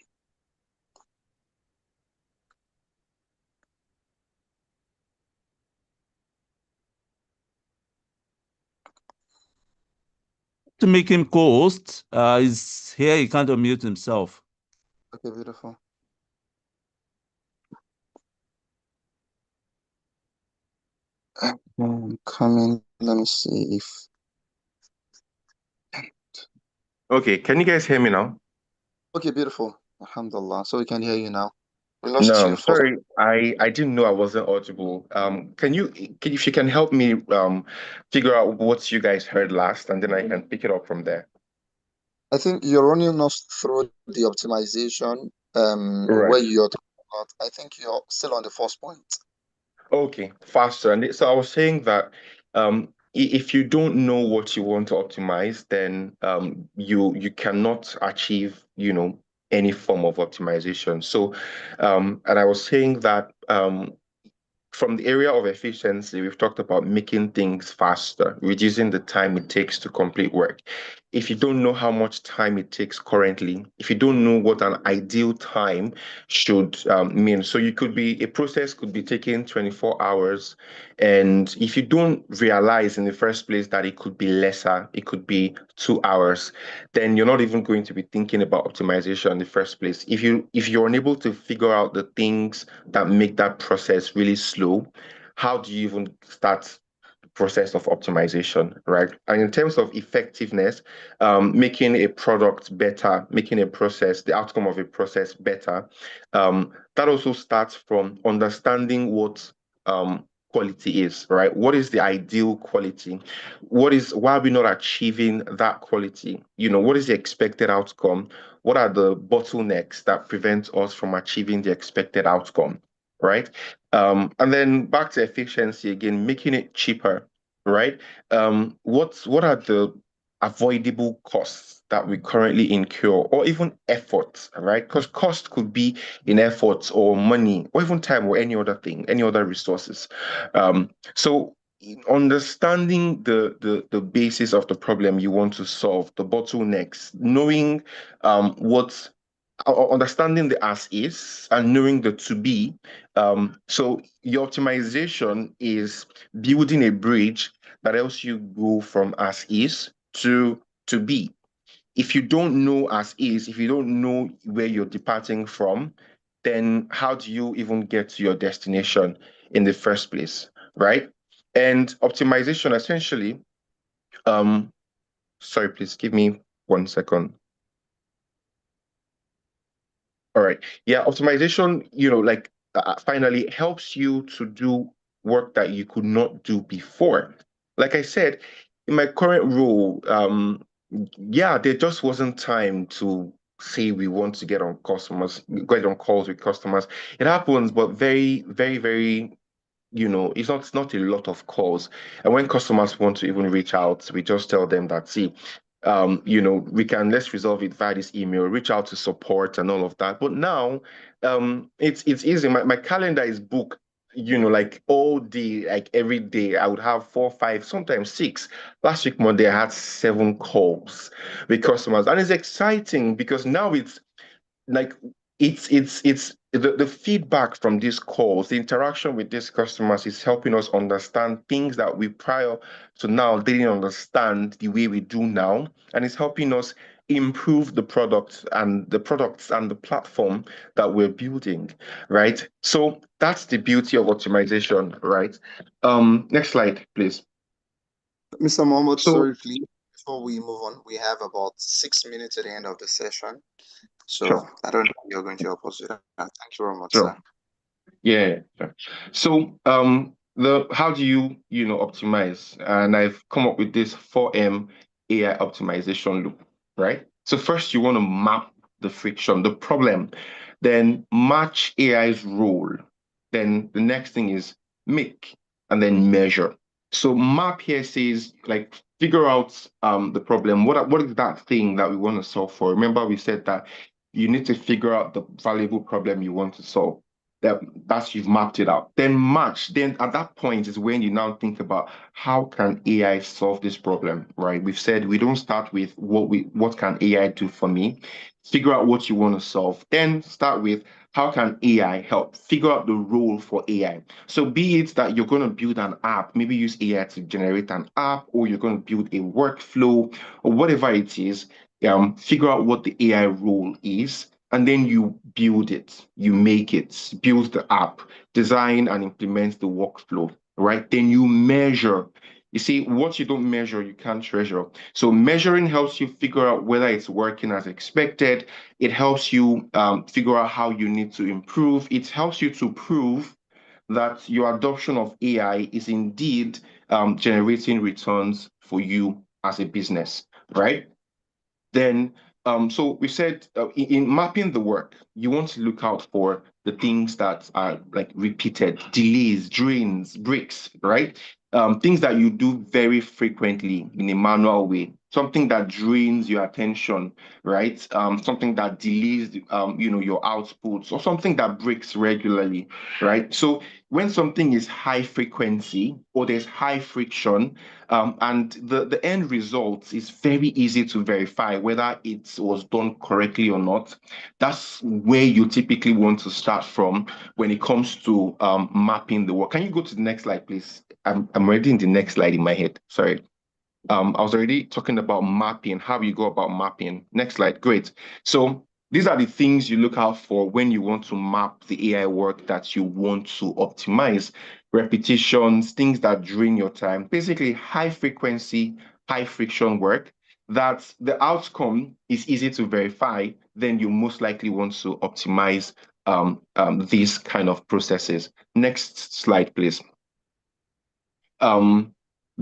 To make him co-host, he's here. He can't unmute himself. Okay, beautiful. Coming. Let me see if. Okay, can you guys hear me now? Okay, beautiful. Alhamdulillah. So we can hear you now. We lost No, you for. sorry, I didn't know I wasn't audible. If you can help me figure out what you guys heard last, and then I can pick it up from there. I think you're running us through the optimization Right. where you're talking about. I think you're still on the first point. Okay, faster. And so I was saying that if you don't know what you want to optimize, then you cannot achieve, any form of optimization. So, and I was saying that from the area of efficiency, we've talked about making things faster, reducing the time it takes to complete work. If you don't know how much time it takes currently, if you don't know what an ideal time should mean, so a process could be taking 24 hours. And if you don't realize in the first place that it could be lesser, it could be 2 hours, then you're not even going to be thinking about optimization in the first place. If you're unable to figure out the things that make that process really slow, how do you even start the process of optimization, right? And in terms of effectiveness, making a product better, making a process, the outcome of a process better, that also starts from understanding what quality is, right? What is the ideal quality? Why are we not achieving that quality? What is the expected outcome? What are the bottlenecks that prevent us from achieving the expected outcome, right? And then back to efficiency again, making it cheaper, right? What are the avoidable costs that we currently incur, or even efforts, right? Because cost could be in efforts or money or even time or any other thing, any other resources. So understanding the basis of the problem you want to solve, the bottlenecks, knowing what understanding the as is and knowing the to be. So your optimization is building a bridge that helps you go from as is to be. If you don't know as is, if you don't know where you're departing from, then how do you even get to your destination in the first place, right? And optimization essentially, sorry, please give me 1 second. All right. Yeah, optimization, finally helps you to do work that you could not do before. Like I said, in my current role, yeah, there just wasn't time to say we want to get on calls with customers. It happens, but very, very, very, it's not a lot of calls. And when customers want to even reach out, we just tell them that, see, let's resolve it via this email, reach out to support and all of that. But now, it's easy. My calendar is booked, like all day, like every day. I would have 4, 5, sometimes 6. Last week, Monday, I had 7 calls with customers. And it's exciting because now it's like it's the feedback from these calls, the interaction with these customers is helping us understand things that we prior to now didn't understand the way we do now, and it's helping us improve the products and the platform that we're building, right? So that's the beauty of optimization, right? Next slide, please. Mr. Mohammed, So sorry, please. Before we move on, we have about 6 minutes at the end of the session. So Sure. I don't know if you're going to help us with that. Thank you very much, Sure. sir. Yeah. Sure. So how do you optimize? And I've come up with this 4M AI optimization loop, right? So first you want to map the friction, the problem, then match AI's role. Then the next thing is make and then measure. So map here says like figure out the problem. What is that thing that we want to solve for? Remember we said that you need to figure out the valuable problem you want to solve. That's you've mapped it out. Then match. Then at that point is when you now think about how can AI solve this problem, right? We've said we don't start with what can AI do for me. Figure out what you want to solve. Then start with how can AI help? Figure out the role for AI. So be it that you're going to build an app, maybe use AI to generate an app, or you're going to build a workflow, or whatever it is. Figure out what the AI role is, and then you build it, you make it, build the app, design and implement the workflow, right? Then you measure. You see, what you don't measure, you can't treasure. So measuring helps you figure out whether it's working as expected. It helps you figure out how you need to improve. It helps you to prove that your adoption of AI is indeed generating returns for you as a business, right? Then, so we said in mapping the work, you want to look out for the things that are like repeated, delays, drains, breaks, right? Things that you do very frequently in a manual way, something that drains your attention, right? Something that delays, your outputs, or something that breaks regularly, right? So when something is high frequency or there's high friction, and the end result is very easy to verify whether it was done correctly or not. That's where you typically want to start from when it comes to mapping the work. Can you go to the next slide, please? I'm already in the next slide in my head. Sorry. I was already talking about mapping, how you go about mapping. Next slide, great. So these are the things you look out for when you want to map the AI work that you want to optimize. Repetitions, things that drain your time, basically high frequency, high friction work that the outcome is easy to verify, then you most likely want to optimize these kind of processes. Next slide, please.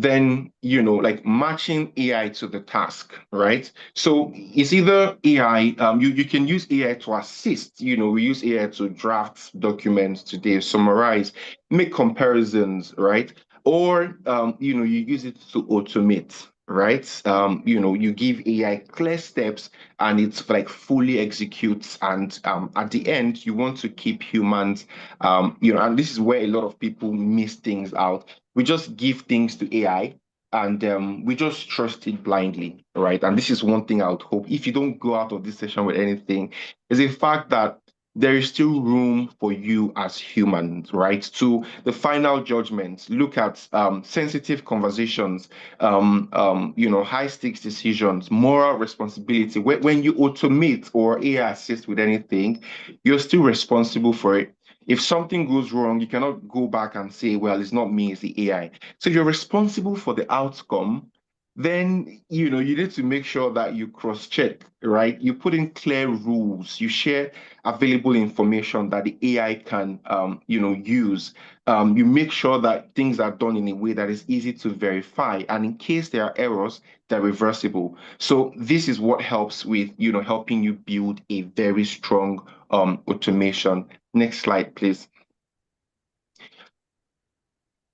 Then, like matching AI to the task, right? So it's either AI, you can use AI to assist, we use AI to draft documents today, summarize, make comparisons, right? Or, you use it to automate, right? You give AI clear steps and it's like fully executes. And at the end, you want to keep humans, and this is where a lot of people miss things out. We just give things to AI and we just trust it blindly, right? And this is one thing I would hope, if you don't go out of this session with anything, is the fact that there is still room for you as humans, right? To the final judgment, look at sensitive conversations, high stakes decisions, moral responsibility. When you automate or AI assist with anything, you're still responsible for it. If something goes wrong, you cannot go back and say, well, it's not me, it's the AI. So if you're responsible for the outcome, then you need to make sure that you cross-check, right? You put in clear rules, you share available information that the AI can use. You make sure that things are done in a way that is easy to verify. And in case there are errors, they're reversible. So this is what helps with helping you build a very strong automation. Next slide, please.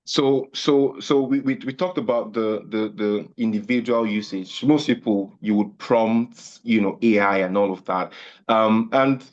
So we talked about the individual usage. Most people, you would prompt, AI and all of that. And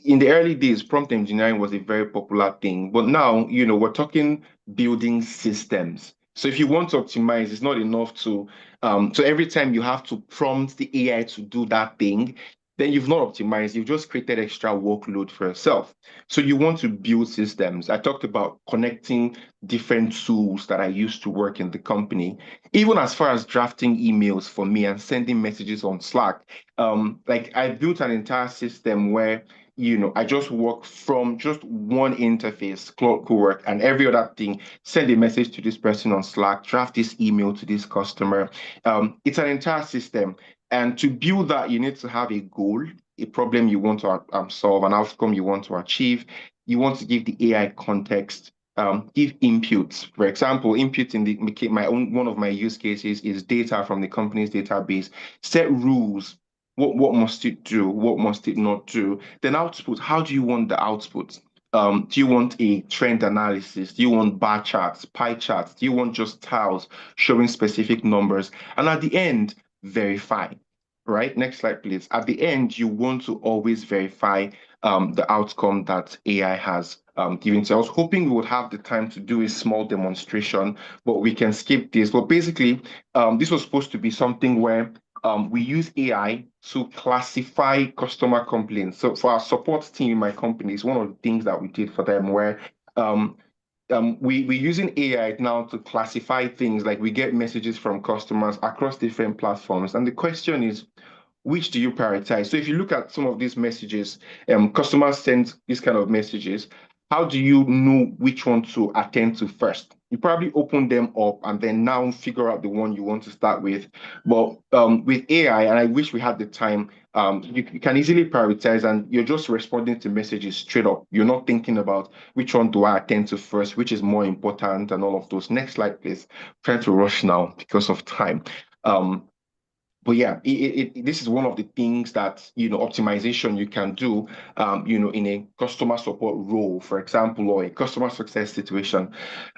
in the early days, prompt engineering was a very popular thing. But now, we're talking building systems. So if you want to optimize, it's not enough to, so every time you have to prompt the AI to do that thing, then you've not optimized, you've just created extra workload for yourself. So you want to build systems. I talked about connecting different tools that I used to work in the company, even as far as drafting emails for me and sending messages on Slack. Like I built an entire system where I just work from just one interface, Cloud Cowork, and every other thing, send a message to this person on Slack, draft this email to this customer. It's an entire system. And to build that, you need to have a goal. a problem you want to solve, an outcome you want to achieve. You want to give the AI context, give inputs. For example, input in one of my use cases is data from the company's database. Set rules. What must it do? What must it not do? Then output. How do you want the output? Do you want a trend analysis? Do you want bar charts, pie charts? Do you want just tiles showing specific numbers? And at the end, verify. Right? Next slide, please. At the end, you want to always verify the outcome that AI has given. So I was hoping we would have the time to do a small demonstration, but we can skip this. But basically, this was supposed to be something where we use AI to classify customer complaints. So for our support team in my company, it's one of the things that we did for them where we're using AI now to classify things, like we get messages from customers across different platforms. And the question is, which do you prioritize? So if you look at some of these messages, customers send these kind of messages. How do you know which one to attend to first? You probably open them up and then now figure out the one you want to start with. But with AI, and I wish we had the time, you can easily prioritize and you're just responding to messages straight up. You're not thinking about which one do I attend to first, which is more important, and all of those. Next slide, please. I'm trying to rush now because of time. But yeah, this is one of the things that, optimization you can do, in a customer support role, for example, or a customer success situation.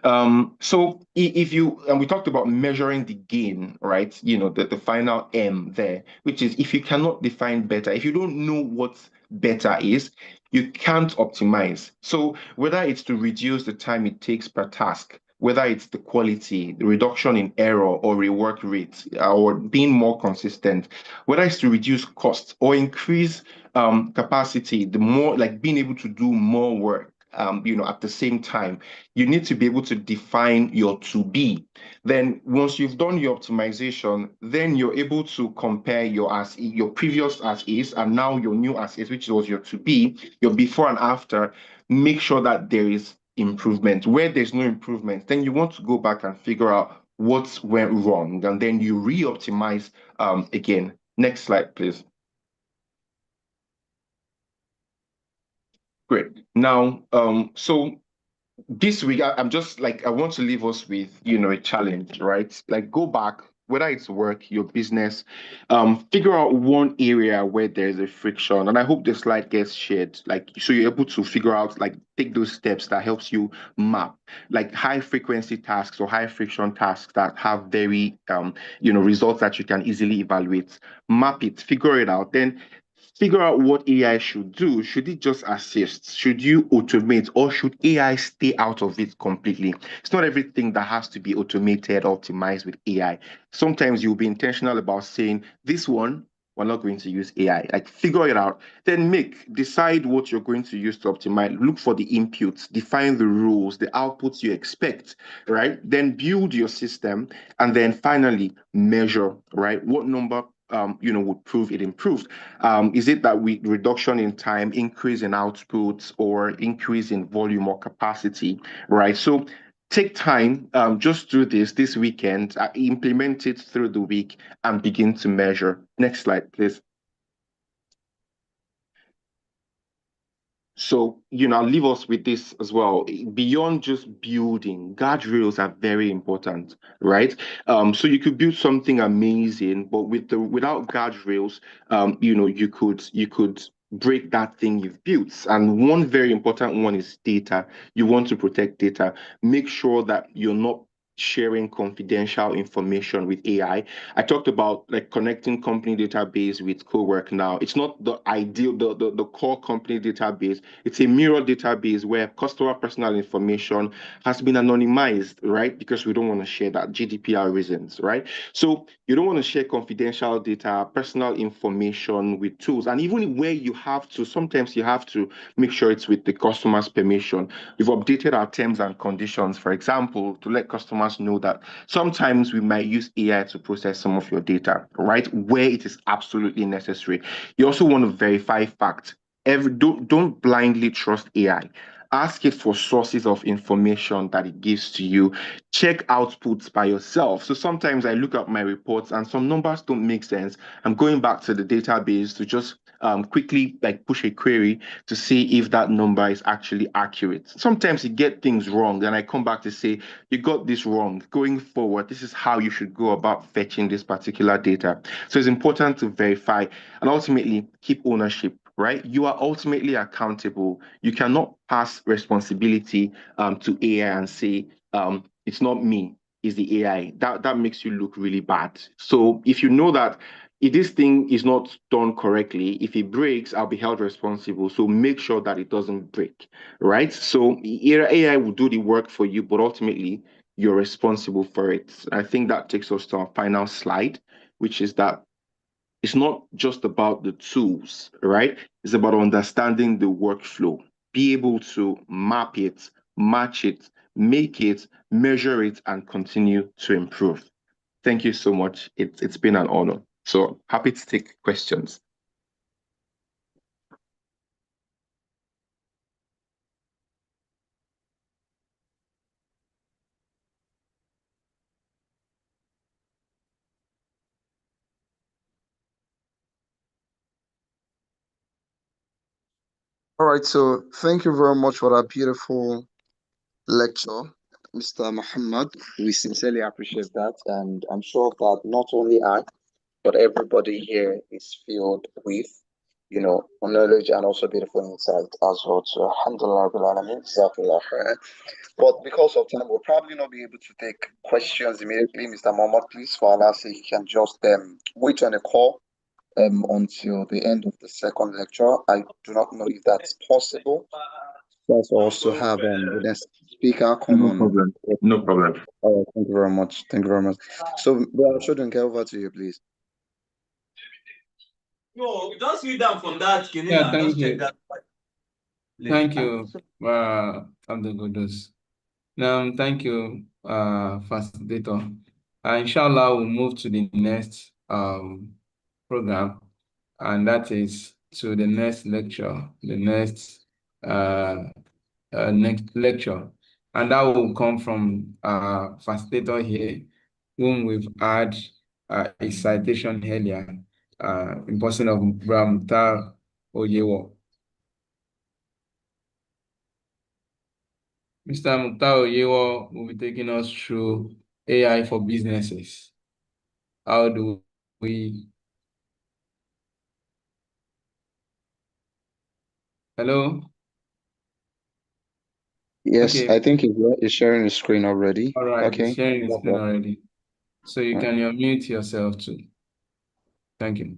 So and we talked about measuring the gain, right? The final M there, which is if you cannot define better, if you don't know what better is, you can't optimize. So whether it's to reduce the time it takes per task, whether it's the quality, the reduction in error or rework rates, or being more consistent, whether it's to reduce costs or increase capacity, the more, like being able to do more work, at the same time, you need to be able to define your to be. Then once you've done your optimization, then you're able to compare your previous as is and now your new as is, which was your to be, your before and after. Make sure that there is improvement. Where there's no improvement, then you want to go back and figure out what went wrong, and then you re-optimize again. Next slide, please. Great. Now, so this week, I'm just like, I want to leave us with, a challenge, right? Like, go back, whether it's work, your business, figure out one area where there's a friction. And I hope the slide gets shared, like, so you're able to figure out, like, take those steps that helps you map, like high frequency tasks or high friction tasks that have very, results that you can easily evaluate. Map it, figure it out. Then figure out what AI should do. Should it just assist? Should you automate, or should AI stay out of it completely? It's not everything that has to be automated, optimized with AI. Sometimes you'll be intentional about saying, this one, we're not going to use AI. Like, figure it out. Then decide what you're going to use to optimize. Look for the inputs, define the rules, the outputs you expect, right? Then build your system, and then finally measure, right? What number would prove it improved? Is it that reduction in time, increase in outputs, or increase in volume or capacity, right? So take time, just do this weekend, implement it through the week, and begin to measure. Next slide, please. So, I'll leave us with this as well. Beyond just building, guardrails are very important, right? So you could build something amazing, but without guardrails, you could break that thing you've built. And one very important one is data. You want to protect data. Make sure that you're not sharing confidential information with AI. I talked about like connecting company database with co-work now. It's not the ideal, the core company database. It's a mirror database where customer personal information has been anonymized, right? Because we don't want to share that, GDPR reasons, right? So you don't want to share confidential data, personal information with tools. And even where you have to, sometimes you have to make sure it's with the customer's permission. We've updated our terms and conditions, for example, to let customers know that sometimes we might use AI to process some of your data, right? Where it is absolutely necessary. You also want to verify facts. Don't blindly trust AI. ask it for sources of information that it gives to you. Check outputs by yourself. So sometimes I look at my reports and some numbers don't make sense. I'm going back to the database to just quickly like push a query to see if that number is actually accurate. Sometimes you get things wrong, and I come back to say, you got this wrong. Going forward, this is how you should go about fetching this particular data. So it's important to verify and ultimately keep ownership, right? You are ultimately accountable. You cannot pass responsibility to AI and say, it's not me, it's the AI. That makes you look really bad. So if you know that if this thing is not done correctly, if it breaks, I'll be held responsible. So make sure that it doesn't break, right? So AI will do the work for you, but ultimately you're responsible for it. I think that takes us to our final slide, which is that it's not just about the tools, right? It's about understanding the workflow, be able to map it, match it, make it, measure it, and continue to improve. Thank you so much. It's been an honor. So happy to take questions. All right, so thank you very much for that beautiful lecture, Mr. Muhammad. We sincerely appreciate that, and I'm sure that not only I, but everybody here is filled with, knowledge and also beautiful insight as well. So, alhamdulillah, rabbil alameen, jazakallah khairan. But because of time, we'll probably not be able to take questions immediately. Mr. Muhammad, please, for Allah's sake, you can just wait on a call until the end of the second lecture. I do not know if that's possible. Let's also have the next speaker come No on. problem. No problem. All right, thank you very much. Thank you very much. So, Shouldn't get over to you, please. No, just read down from that. Yeah, thank you. Thank you, Abdul Qudus. Thank you, facilitator. Inshallah, we'll move to the next program, and that is to the next lecture, the next lecture, and that will come from facilitator here, whom we've had a citation earlier, in person of Mukhtar Oyewo. Mr. Mukhtar Oyewo will be taking us through AI for businesses. How do we... Hello? Yes, Okay. I think he's sharing his screen already. All right, Okay. he's sharing his screen Okay. already. So you can unmute yourself too. Thank you.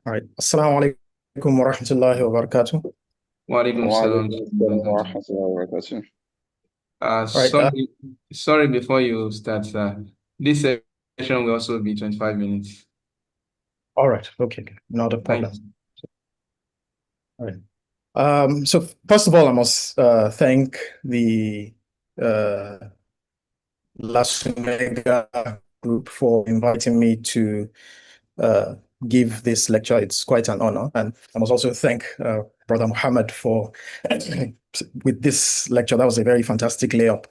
All right. Assalamu alaikum wa rahmatullahi wa barakatuh. Wa alaikum salam. Sorry, before you start, this session will also be 25 minutes. All right. Okay. Not a problem. All right. So first of all, I must thank the LASUMEGA group for inviting me to give this lecture. It's quite an honor. And I must also thank Brother Muhammad for, with this lecture, that was a very fantastic layup.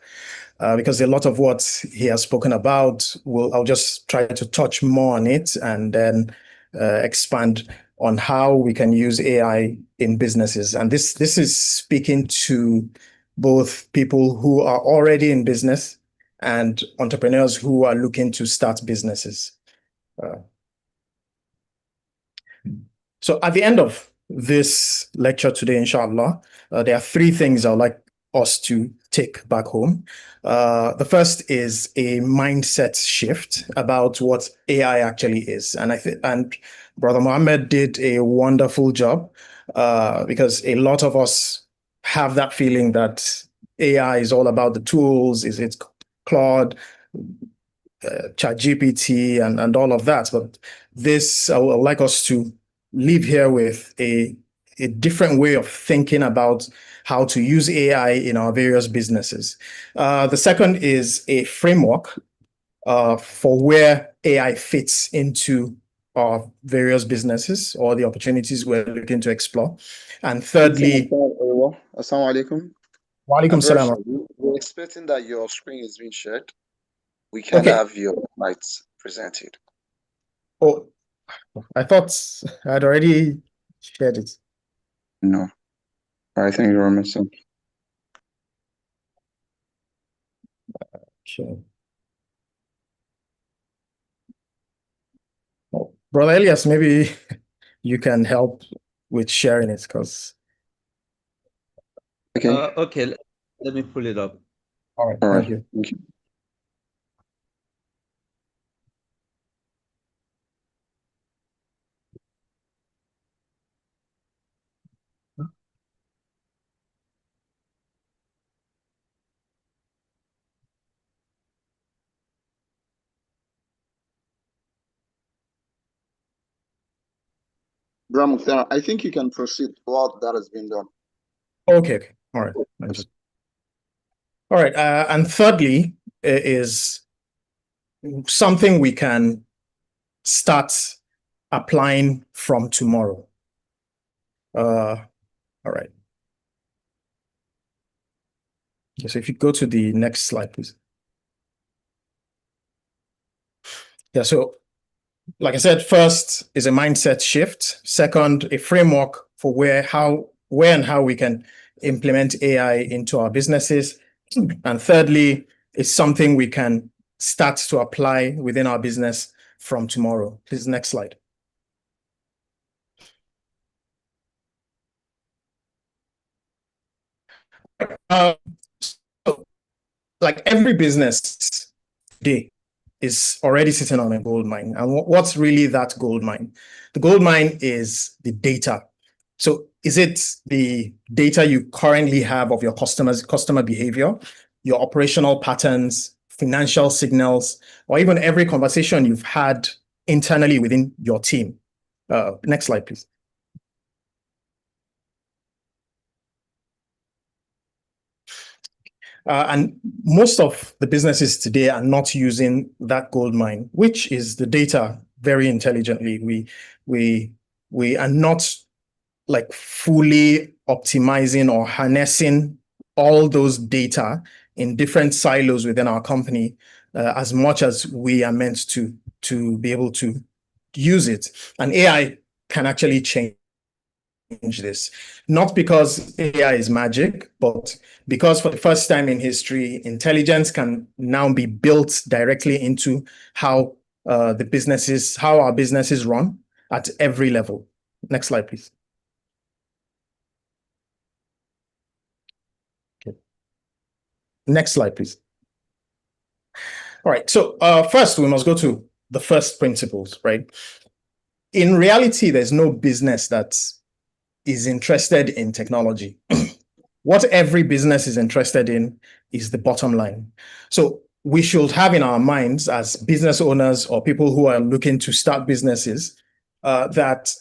Because a lot of what he has spoken about, I'll just try to touch more on it and then expand on how we can use AI in businesses. And this is speaking to both people who are already in business and entrepreneurs who are looking to start businesses. So at the end of this lecture today, inshallah, there are three things I'd like us to take back home. The first is a mindset shift about what AI actually is. And Brother Mohammed did a wonderful job because a lot of us have that feeling that AI is all about the tools, is it Claude, ChatGPT, and all of that. But this, I would like us to leave here with a different way of thinking about how to use AI in our various businesses. The second is a framework for where AI fits into our various businesses or the opportunities we're looking to explore. And thirdly, Assalamu alaikum. wa alaikum salam. We're expecting that your screen is being shared. We can Okay. have your slides presented. Oh, I thought I'd already shared it. No, I think you're missing. Sure. Oh, Brother Elias, maybe you can help with sharing it because. Okay. Okay, let me pull it up. All right. All right. Thank you. Thank you. Mukhtar, I think you can proceed while that has been done. Okay. Okay. All right. All right. And thirdly is something we can start applying from tomorrow. All right. Okay, so if you go to the next slide, please. Yeah, so like I said, first is a mindset shift. Second, a framework for where and how we can implement AI into our businesses. And thirdly, is something we can start to apply within our business from tomorrow. Please, next slide. So, like every business today is already sitting on a gold mine. And what's really that gold mine? The gold mine is the data. So is it the data you currently have of your customer behavior, your operational patterns, financial signals, or even every conversation you've had internally within your team? Next slide, please. And most of the businesses today are not using that gold mine, which is the data, very intelligently. We are not like fully optimizing or harnessing all those data in different silos within our company as much as we are meant to be able to use it. And AI can actually change this, not because AI is magic, but because for the first time in history, intelligence can now be built directly into how our businesses run at every level. Next slide, please. Okay. Next slide, please. All right. So first, we must go to the first principles, right? In reality, there's no business that is interested in technology. What every business is interested in is the bottom line. So we should have in our minds as business owners or people who are looking to start businesses that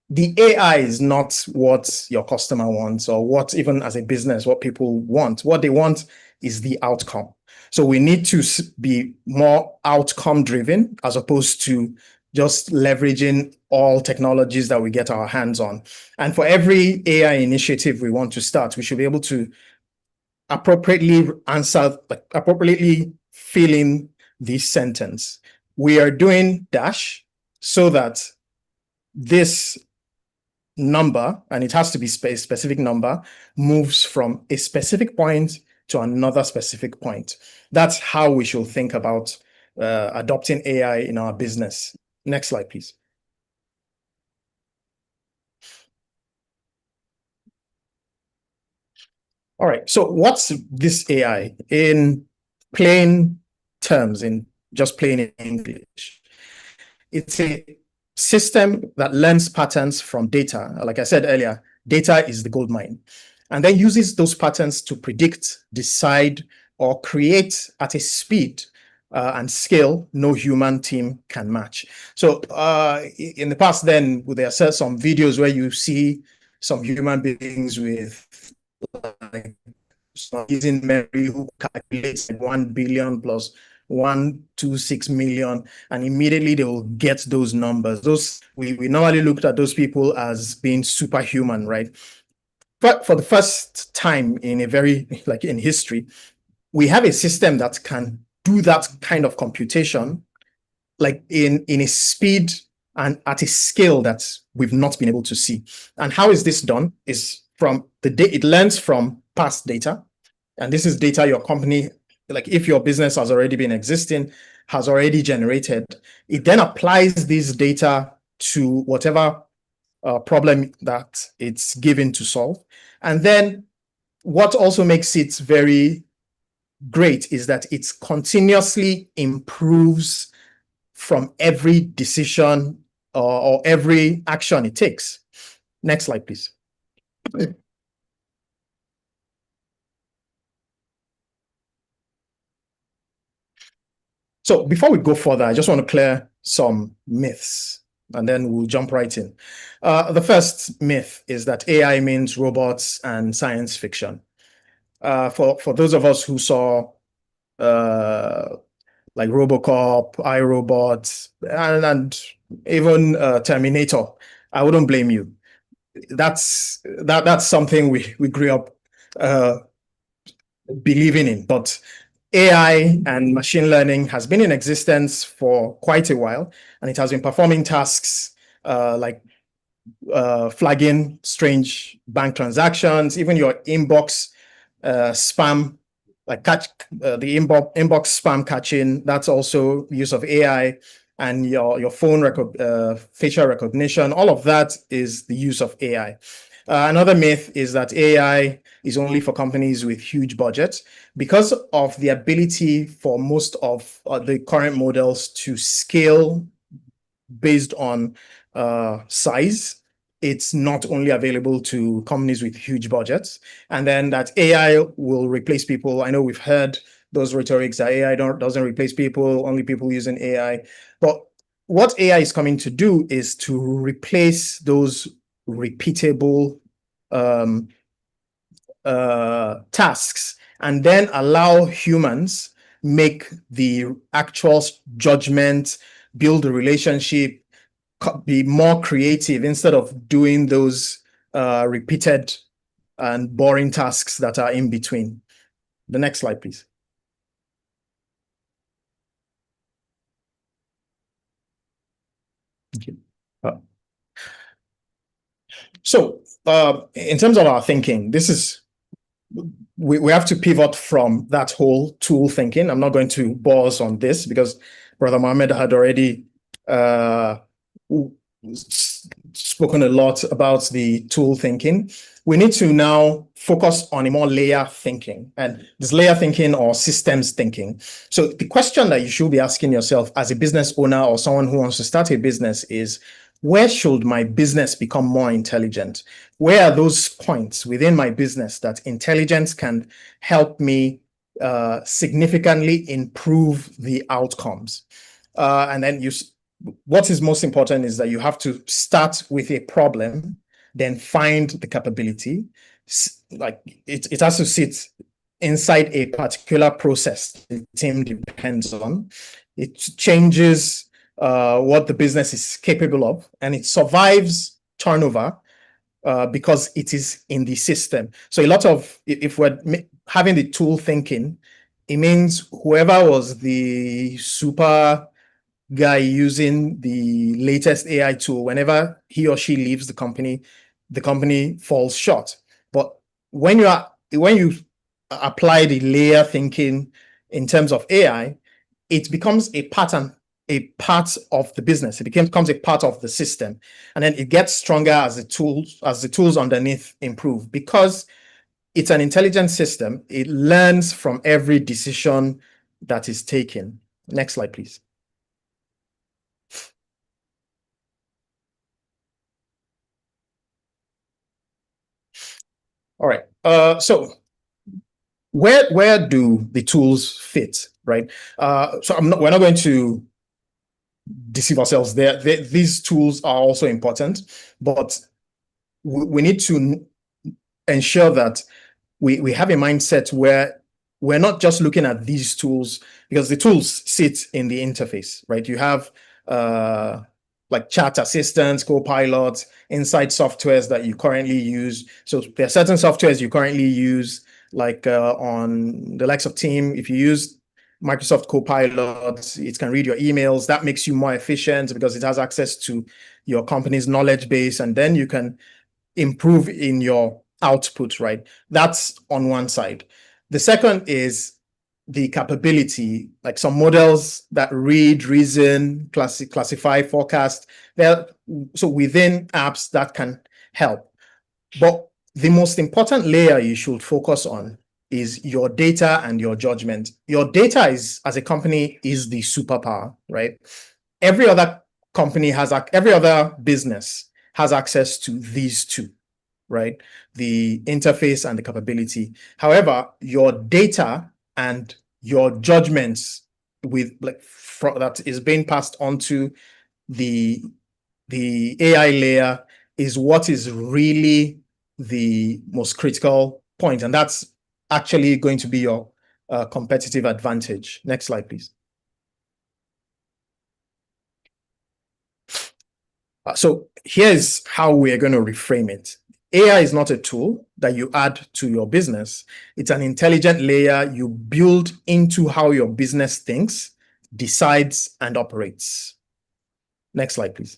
the AI is not what your customer wants or what even as a business, what people want. What they want is the outcome. So we need to be more outcome driven as opposed to just leveraging all technologies that we get our hands on. And for every AI initiative we want to start, we should be able to appropriately fill in this sentence. We are doing dash so that this number, and it has to be a specific number, moves from a specific point to another specific point. That's how we should think about adopting AI in our business. Next slide, please. All right, so what's this AI in plain terms, in just plain English? It's a system that learns patterns from data. Like I said earlier, data is the gold mine, and then uses those patterns to predict, decide, or create at a speed and scale no human team can match. So in the past, then there are some videos where you see some human beings with like using memory who calculates 1 billion plus 126 million, and immediately they will get those numbers. Those we normally looked at those people as being superhuman, right? But for the first time in in history, we have a system that can do that kind of computation, like in a speed and at a scale that we've not been able to see. And how is this done? Is from it learns from past data. And this is data your company, like if your business has already been existing, has already generated, it then applies this data to whatever problem that it's given to solve. And then what also makes it very great is that it continuously improves from every decision or every action it takes. Next slide, please. So before we go further, I just want to clear some myths, and then we'll jump right in. The first myth is that AI means robots and science fiction. For those of us who saw like RoboCop, iRobot, and even Terminator, I wouldn't blame you. That's something we grew up believing in. But AI and machine learning has been in existence for quite a while, and it has been performing tasks like flagging strange bank transactions, even your inbox spam, like catch the inbox spam catching. That's also use of AI, and your phone facial recognition. All of that is the use of AI. Another myth is that AI is only for companies with huge budgets. Because of the ability for most of the current models to scale based on size, it's not only available to companies with huge budgets. And then that AI will replace people. I know we've heard those rhetorics that AI doesn't replace people, only people using AI. But what AI is coming to do is to replace those repeatable tasks, and then allow humans make the actual judgment, build a relationship, be more creative instead of doing those repeated and boring tasks that are in between. The next slide, please. Thank you. So in terms of our thinking, this is we have to pivot from that whole tool thinking. I'm not going to bore us on this because Brother Mohammed had already spoken a lot about the tool thinking. We need to now focus on a more layer thinking, and this layer thinking or systems thinking. So the question that you should be asking yourself as a business owner or someone who wants to start a business is, where should my business become more intelligent? Where are those points within my business that intelligence can help me significantly improve the outcomes? And then what is most important is that you have to start with a problem, then find the capability. Like it has to sit inside a particular process the team depends on. It changes what the business is capable of, and it survives turnover because it is in the system. So a lot of, if we're having the tool thinking, it means whoever was the super guy using the latest AI tool, whenever he or she leaves the company falls short. But when you apply the layer thinking in terms of AI, it becomes a part of the business. It becomes a part of the system, and then it gets stronger as the tools underneath improve, because it's an intelligent system. It learns from every decision that is taken. Next slide, please. All right. So where do the tools fit, right? So we're not going to deceive ourselves there. These tools are also important, but we need to ensure that we have a mindset where we're not just looking at these tools because the tools sit in the interface, right? You have like chat assistants, co-pilots, inside softwares that you currently use. So there are certain softwares you currently use, like on the likes of Team. If you use Microsoft Copilot, it can read your emails. That makes you more efficient because it has access to your company's knowledge base, and then you can improve in your output, right? That's on one side. The second is the capability, like some models that read, reason, classify, forecast. So within apps that can help. But the most important layer you should focus on is your data and your judgment. Your data is, as a company, is the superpower, right? Every other company every other business has access to these two, right? The interface and the capability. However, your data and your judgments that is being passed on to the AI layer is what is really the most critical point, and that's actually going to be your competitive advantage. Next slide, please. So here's how we're going to reframe it. AI is not a tool that you add to your business. It's an intelligent layer you build into how your business thinks, decides, and operates. Next slide, please.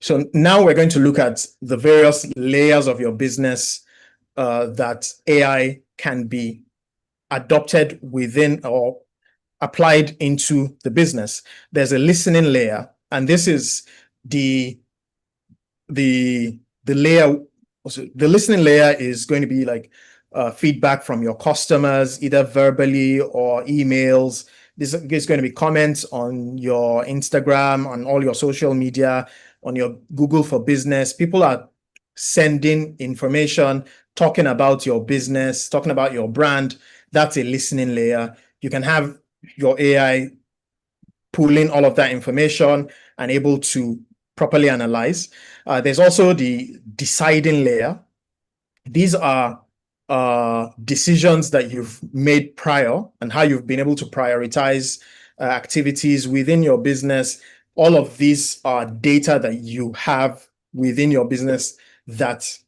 So now we're going to look at the various layers of your business that AI can be adopted within or applied into the business. There's a listening layer, and this is the layer. The listening layer is going to be like feedback from your customers, either verbally or emails. This is going to be comments on your Instagram, on all your social media, on your Google for Business. People are sending information, talking about your business, talking about your brand. That's a listening layer. You can have your AI pulling all of that information and able to properly analyze. There's also the deciding layer. These are decisions that you've made prior and how you've been able to prioritize activities within your business. All of these are data that you have within your business that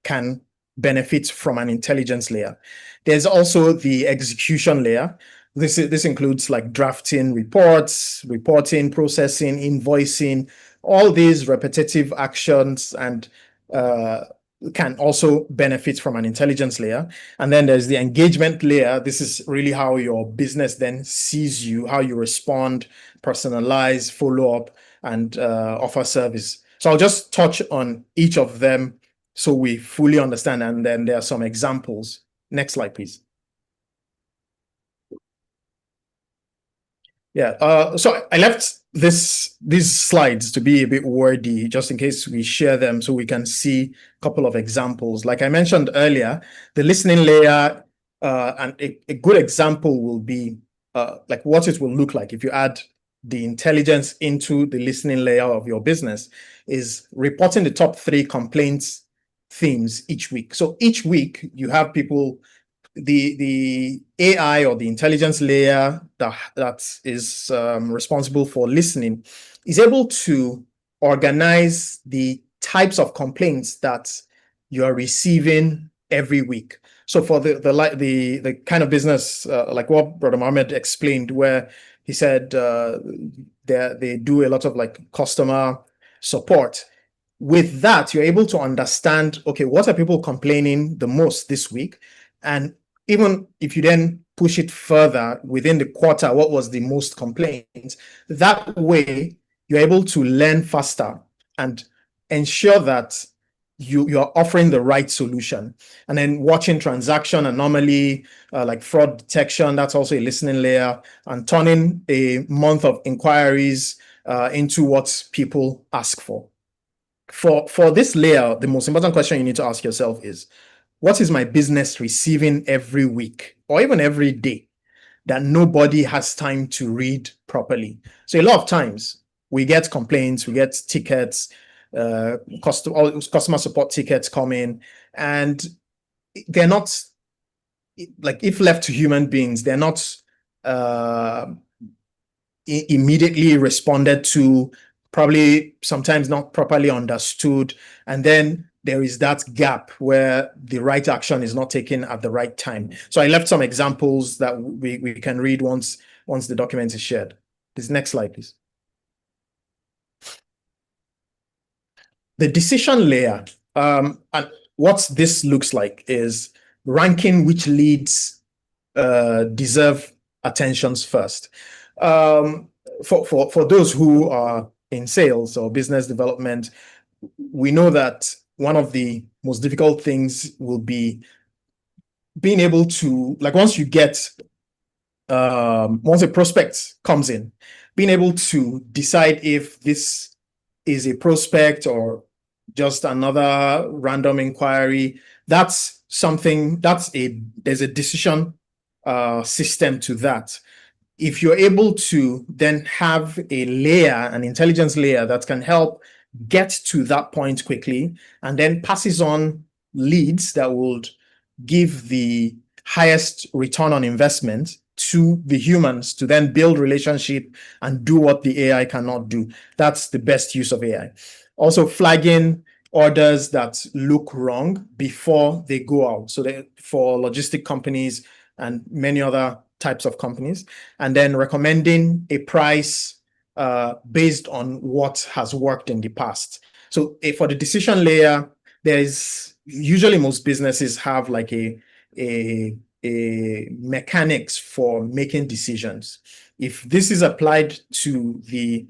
can benefit from an intelligence layer. There's also the execution layer. This includes like drafting reports, reporting, processing, invoicing, all these repetitive actions, and can also benefit from an intelligence layer. And then there's the engagement layer. This is really how your business then sees you, how you respond, personalize, follow up, and offer service. So I'll just touch on each of them so we fully understand. And then there are some examples. Next slide, please. Yeah, so I left these slides to be a bit wordy, just in case we share them so we can see a couple of examples. Like I mentioned earlier, the listening layer, and a good example will be like what it will look like if you add the intelligence into the listening layer of your business, is reporting the top 3 complaints themes each week. So each week you have people, the AI or the intelligence layer that is responsible for listening is able to organize the types of complaints that you are receiving every week. So for the kind of business like what Brother Mohammed explained, where he said they do a lot of like customer support. With that, you're able to understand, okay, what are people complaining the most this week? And even if you then push it further within the quarter, what was the most complaints? That way, you're able to learn faster and ensure that you're offering the right solution. And then watching transaction anomaly, like fraud detection, that's also a listening layer, and turning a month of inquiries into what people ask for. For this layer, the most important question you need to ask yourself is, what is my business receiving every week or even every day that nobody has time to read properly? So a lot of times we get complaints, we get tickets, customer support tickets come in, and they're not like if left to human beings, they're not immediately responded to, probably sometimes not properly understood, and then there is that gap where the right action is not taken at the right time. So I left some examples that we can read once the document is shared. This next slide, please. The decision layer, and what this looks like is ranking which leads deserve attentions first. For those who are in sales or business development, we know that one of the most difficult things will be being able to, like, once a prospect comes in, being able to decide if this is a prospect or just another random inquiry. That's something, there's a decision system to that. If you're able to then have a layer, an intelligence layer that can help get to that point quickly and then passes on leads that would give the highest return on investment to the humans to then build relationship and do what the AI cannot do. That's the best use of AI. Also, flagging orders that look wrong before they go out. So for logistic companies and many other types of companies, and then recommending a price based on what has worked in the past. So for the decision layer, there's usually most businesses have like a mechanics for making decisions. If this is applied to the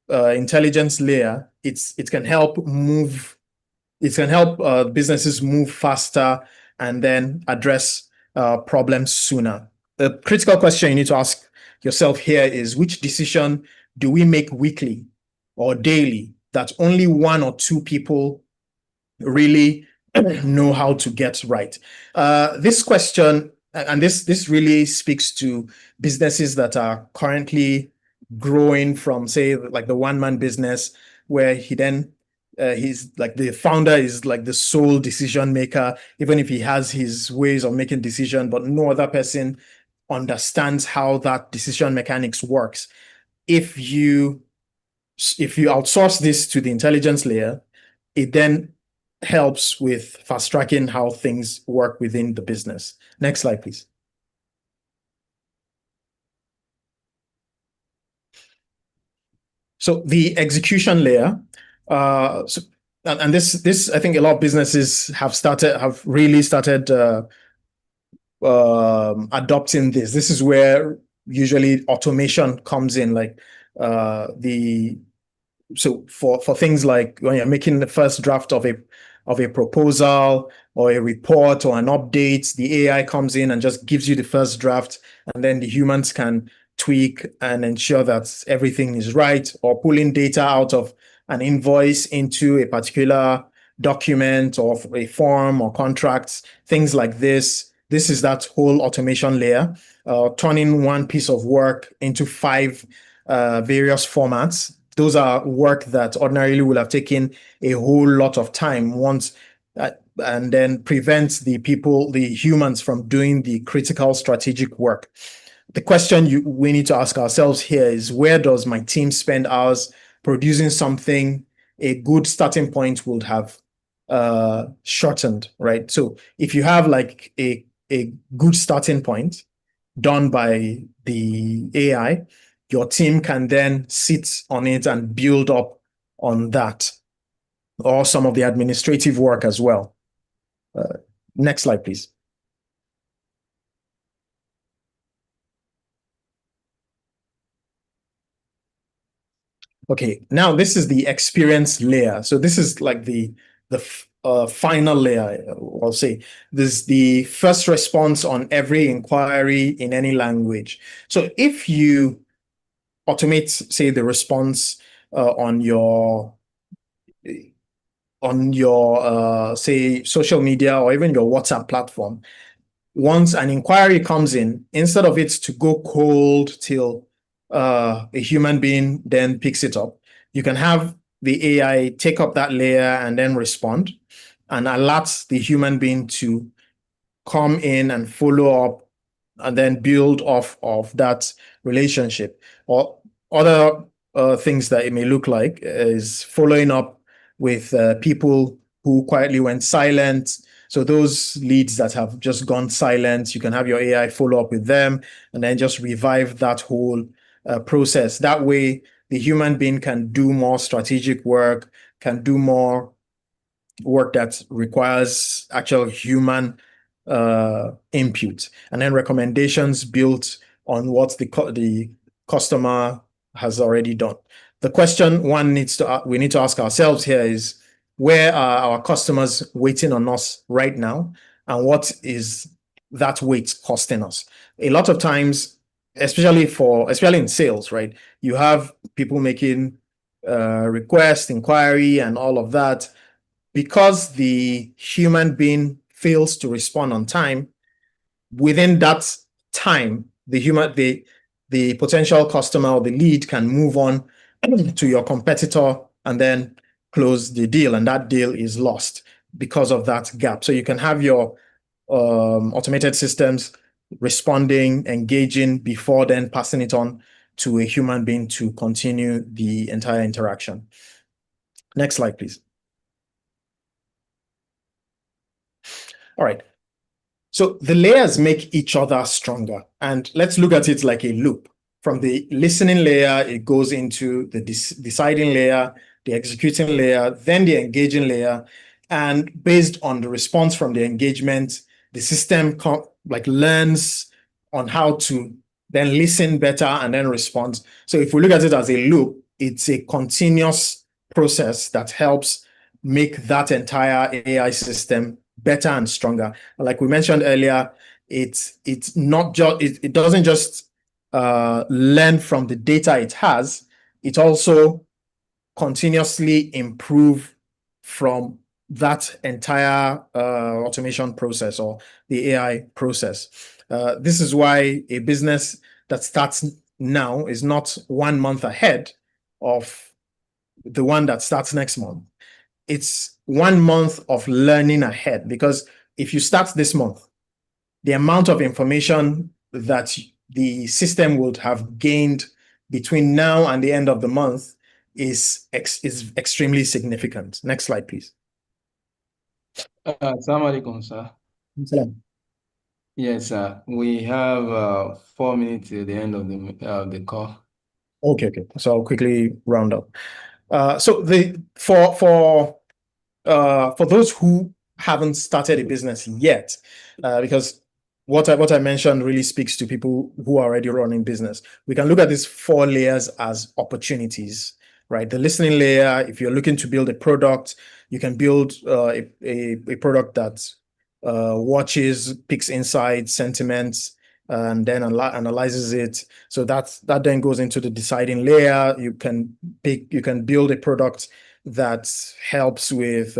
intelligence layer, it can help businesses move faster and then address problems sooner. The critical question you need to ask yourself here is, which decision do we make weekly or daily that only one or two people really know how to get right? This question, and this really speaks to businesses that are currently growing from, say, like the one-man business, where he's like the founder is like the sole decision maker, even if he has his ways of making decision, but no other person understands how that decision mechanics works. If you outsource this to the intelligence layer, it then helps with fast tracking how things work within the business. Next slide, please. So the execution layer, and this I think a lot of businesses have really started adopting this. This is where usually automation comes in, like so for things like when you're making the first draft of a proposal or a report or an update, the AI comes in and just gives you the first draft, and then the humans can tweak and ensure that everything is right, or pulling data out of an invoice into a particular document or a form or contracts, things like this. This is that whole automation layer, turning one piece of work into 5 various formats. Those are work that ordinarily would have taken a whole lot of time once, and then prevents the humans from doing the critical strategic work. The question we need to ask ourselves here is, where does my team spend hours producing something a good starting point would have shortened, right? So if you have like a good starting point done by the AI, your team can then sit on it and build up on that, or some of the administrative work as well. Next slide, please. Okay, now this is the experience layer. So this is like the final layer, I'll say. This is the first response on every inquiry in any language. So if you automate, say, the response on your say, social media or even your WhatsApp platform, once an inquiry comes in, instead of it to go cold till a human being then picks it up, you can have the AI take up that layer and then respond and alert the human being to come in and follow up and then build off of that relationship. Or other things that it may look like is following up with people who quietly went silent. So those leads that have just gone silent, you can have your AI follow up with them and then just revive that whole process. That way, the human being can do more strategic work, can do more work that requires actual human input, and then recommendations built on what the customer has already done. The question we need to ask ourselves here is, where are our customers waiting on us right now, and what is that wait costing us? A lot of times, especially in sales, right? You have people making request, inquiry, and all of that. Because the human being fails to respond on time, within that time, the potential customer or the lead can move on to your competitor and then close the deal, and that deal is lost because of that gap. So you can have your automated systems responding, engaging before then passing it on to a human being to continue the entire interaction. Next slide, please. All right. So the layers make each other stronger. And let's look at it like a loop. From the listening layer, it goes into the deciding layer, the executing layer, then the engaging layer. And based on the response from the engagement, the system learns on how to then listen better and then respond. So if we look at it as a loop, it's a continuous process that helps make that entire AI system better and stronger. Like we mentioned earlier, it's not just it doesn't just learn from the data it has. It also continuously improve from that entire automation process or the AI process. This is why a business that starts now is not 1 month ahead of the one that starts next month. It's 1 month of learning ahead, because if you start this month, the amount of information that the system would have gained between now and the end of the month is extremely significant. Next slide, please. Assalamu alaikum, sir. Salam. Yes, sir. We have 4 minutes to the end of the call. Okay. So I'll quickly round up. So for those who haven't started a business yet, because what I mentioned really speaks to people who are already running business. We can look at these 4 layers as opportunities, right? The listening layer, if you're looking to build a product, you can build a product that watches, picks insights, sentiments, and then analyzes it. So that then goes into the deciding layer. You can build a product that helps with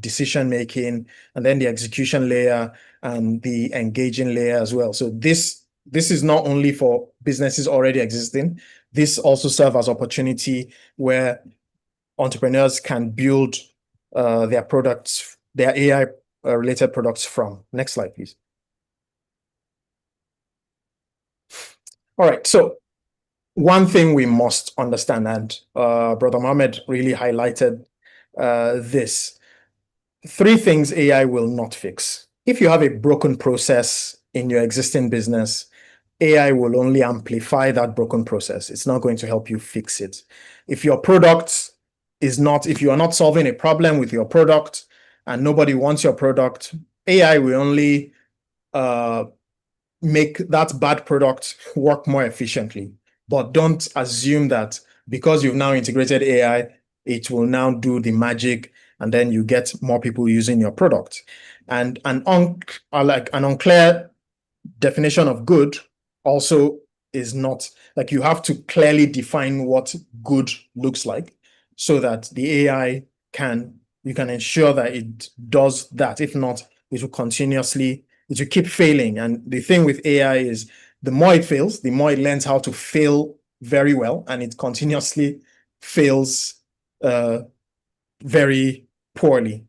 decision making, and then the execution layer and the engaging layer as well. So this is not only for businesses already existing. This also serves as opportunity where entrepreneurs can build their products, their AI related products from. Next slide, please. All right, so one thing we must understand, and Brother Mohammed really highlighted this: 3 things AI will not fix. If you have a broken process in your existing business, AI will only amplify that broken process. It's not going to help you fix it. If your product if you are not solving a problem with your product and nobody wants your product, AI will only make that bad product work more efficiently. But don't assume that because you've now integrated AI, it will now do the magic and then you get more people using your product. And an unclear definition of good also is not, like, you have to clearly define what good looks like so that the AI you can ensure that it does that. If not, it will keep failing. And the thing with AI is the more it fails, the more it learns how to fail very well, and it continuously fails very poorly.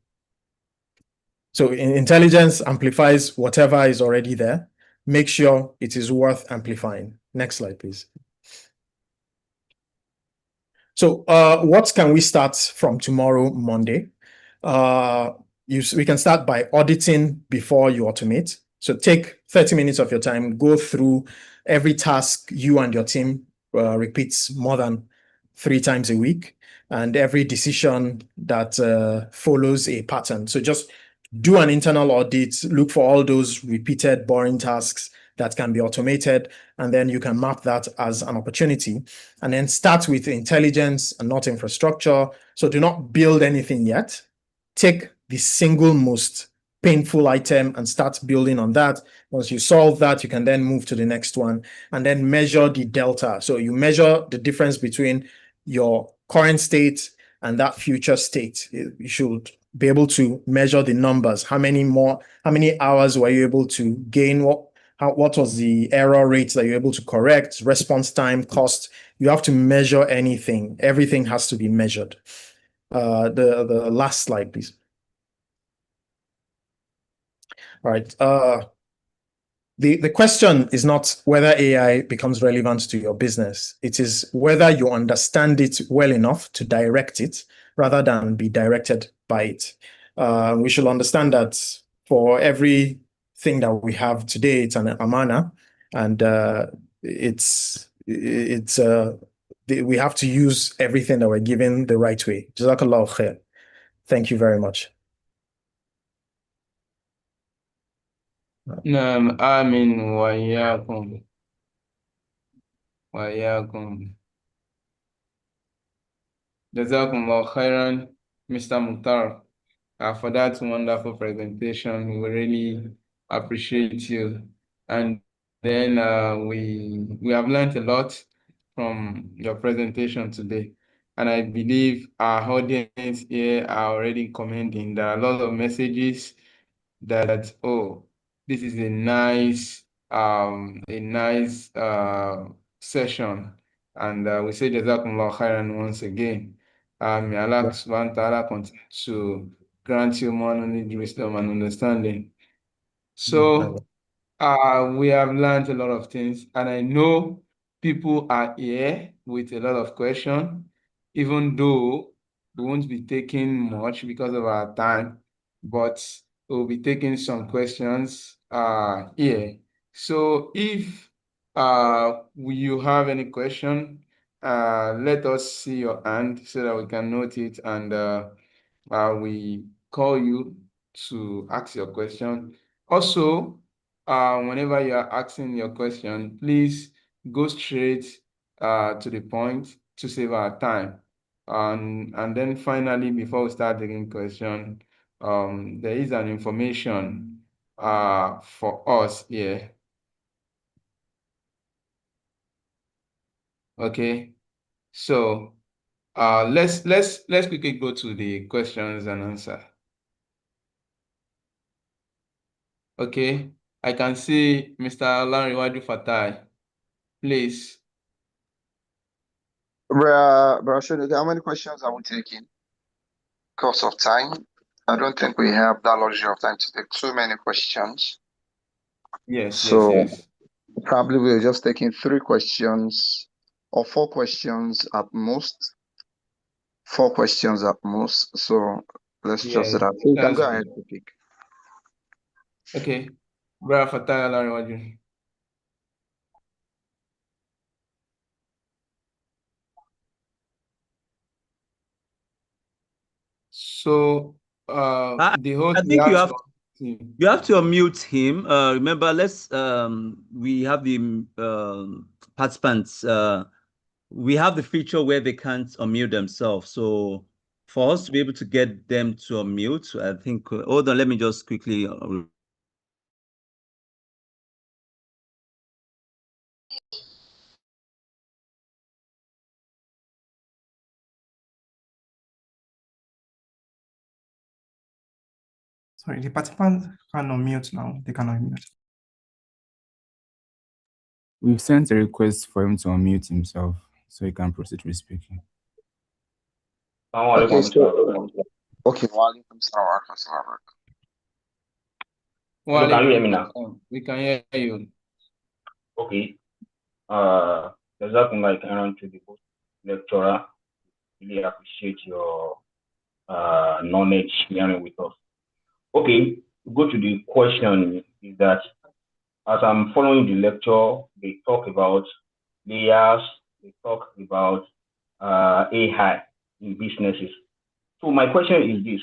So intelligence amplifies whatever is already there. Make sure it is worth amplifying. Next slide, please. So what can we start from tomorrow, Monday? We can start by auditing before you automate. So take 30 minutes of your time, go through every task you and your team repeats more than 3 times a week, and every decision that follows a pattern. So just do an internal audit, look for all those repeated boring tasks that can be automated, and then you can map that as an opportunity. And then start with intelligence and not infrastructure. So do not build anything yet. Take the single most painful item and start building on that. Once you solve that, you can then move to the next one and then measure the delta. So you measure the difference between your current state and that future state. You should be able to measure the numbers. How many hours were you able to gain? What was the error rate that you're able to correct? Response time, cost. You have to measure anything. Everything has to be measured. The last slide, please. All right. The question is not whether AI becomes relevant to your business. It is whether you understand it well enough to direct it rather than be directed by it. We should understand that for everything that we have today, it's an amana, and we have to use everything that we're given the right way. Jazakallah khair. Thank you very much. نعم آمين وإياكم وإياكم Jazakumullah khairan, Mr. Mukhtar, for that wonderful presentation. We really appreciate you. And then we have learned a lot from your presentation today. And I believe our audience here are already commenting. There are a lot of messages that, oh, this is a nice session. And we say Jazakumullah khairan once again. May Allah subhanahu wa ta'ala continue to grant you more knowledge, wisdom, and understanding. So we have learned a lot of things, and I know people are here with a lot of questions, even though we won't be taking much because of our time, but we'll be taking some questions here. So if you have any question, let us see your hand so that we can note it, and we call you to ask your question. Also, whenever you are asking your question, please go straight to the point to save our time. And then finally, before we start taking question, there is an information for us here. Okay, so let's quickly go to the questions and answer. Okay, I can see Mr. Lanrewaju Fatai. Please. Bro, how many questions are we taking? Because of time, I don't think we have that luxury of time to take too many questions. Yes. Probably we're just taking 3 questions or 4 questions at most. 4 questions at most. So let's just do that. So you can go ahead to pick. Okay. Bro Fatai Lanrewaju. So the host, I think you have to unmute him. Remember, we have the participants. We have the feature where they can't unmute themselves. So for us to be able to get them to unmute, I think. Hold on, let me just quickly. Sorry, the participant can unmute now. They can unmute. We've sent a request for him to unmute himself so he can proceed with speaking. Okay, Hello, can you hear me now? We can hear you. Okay. There's nothing like Aaron to the lecturer. Really appreciate your knowledge sharing with us. Okay, go to the question is that as I'm following the lecture, they talk about layers, they talk about AI in businesses. So my question is this: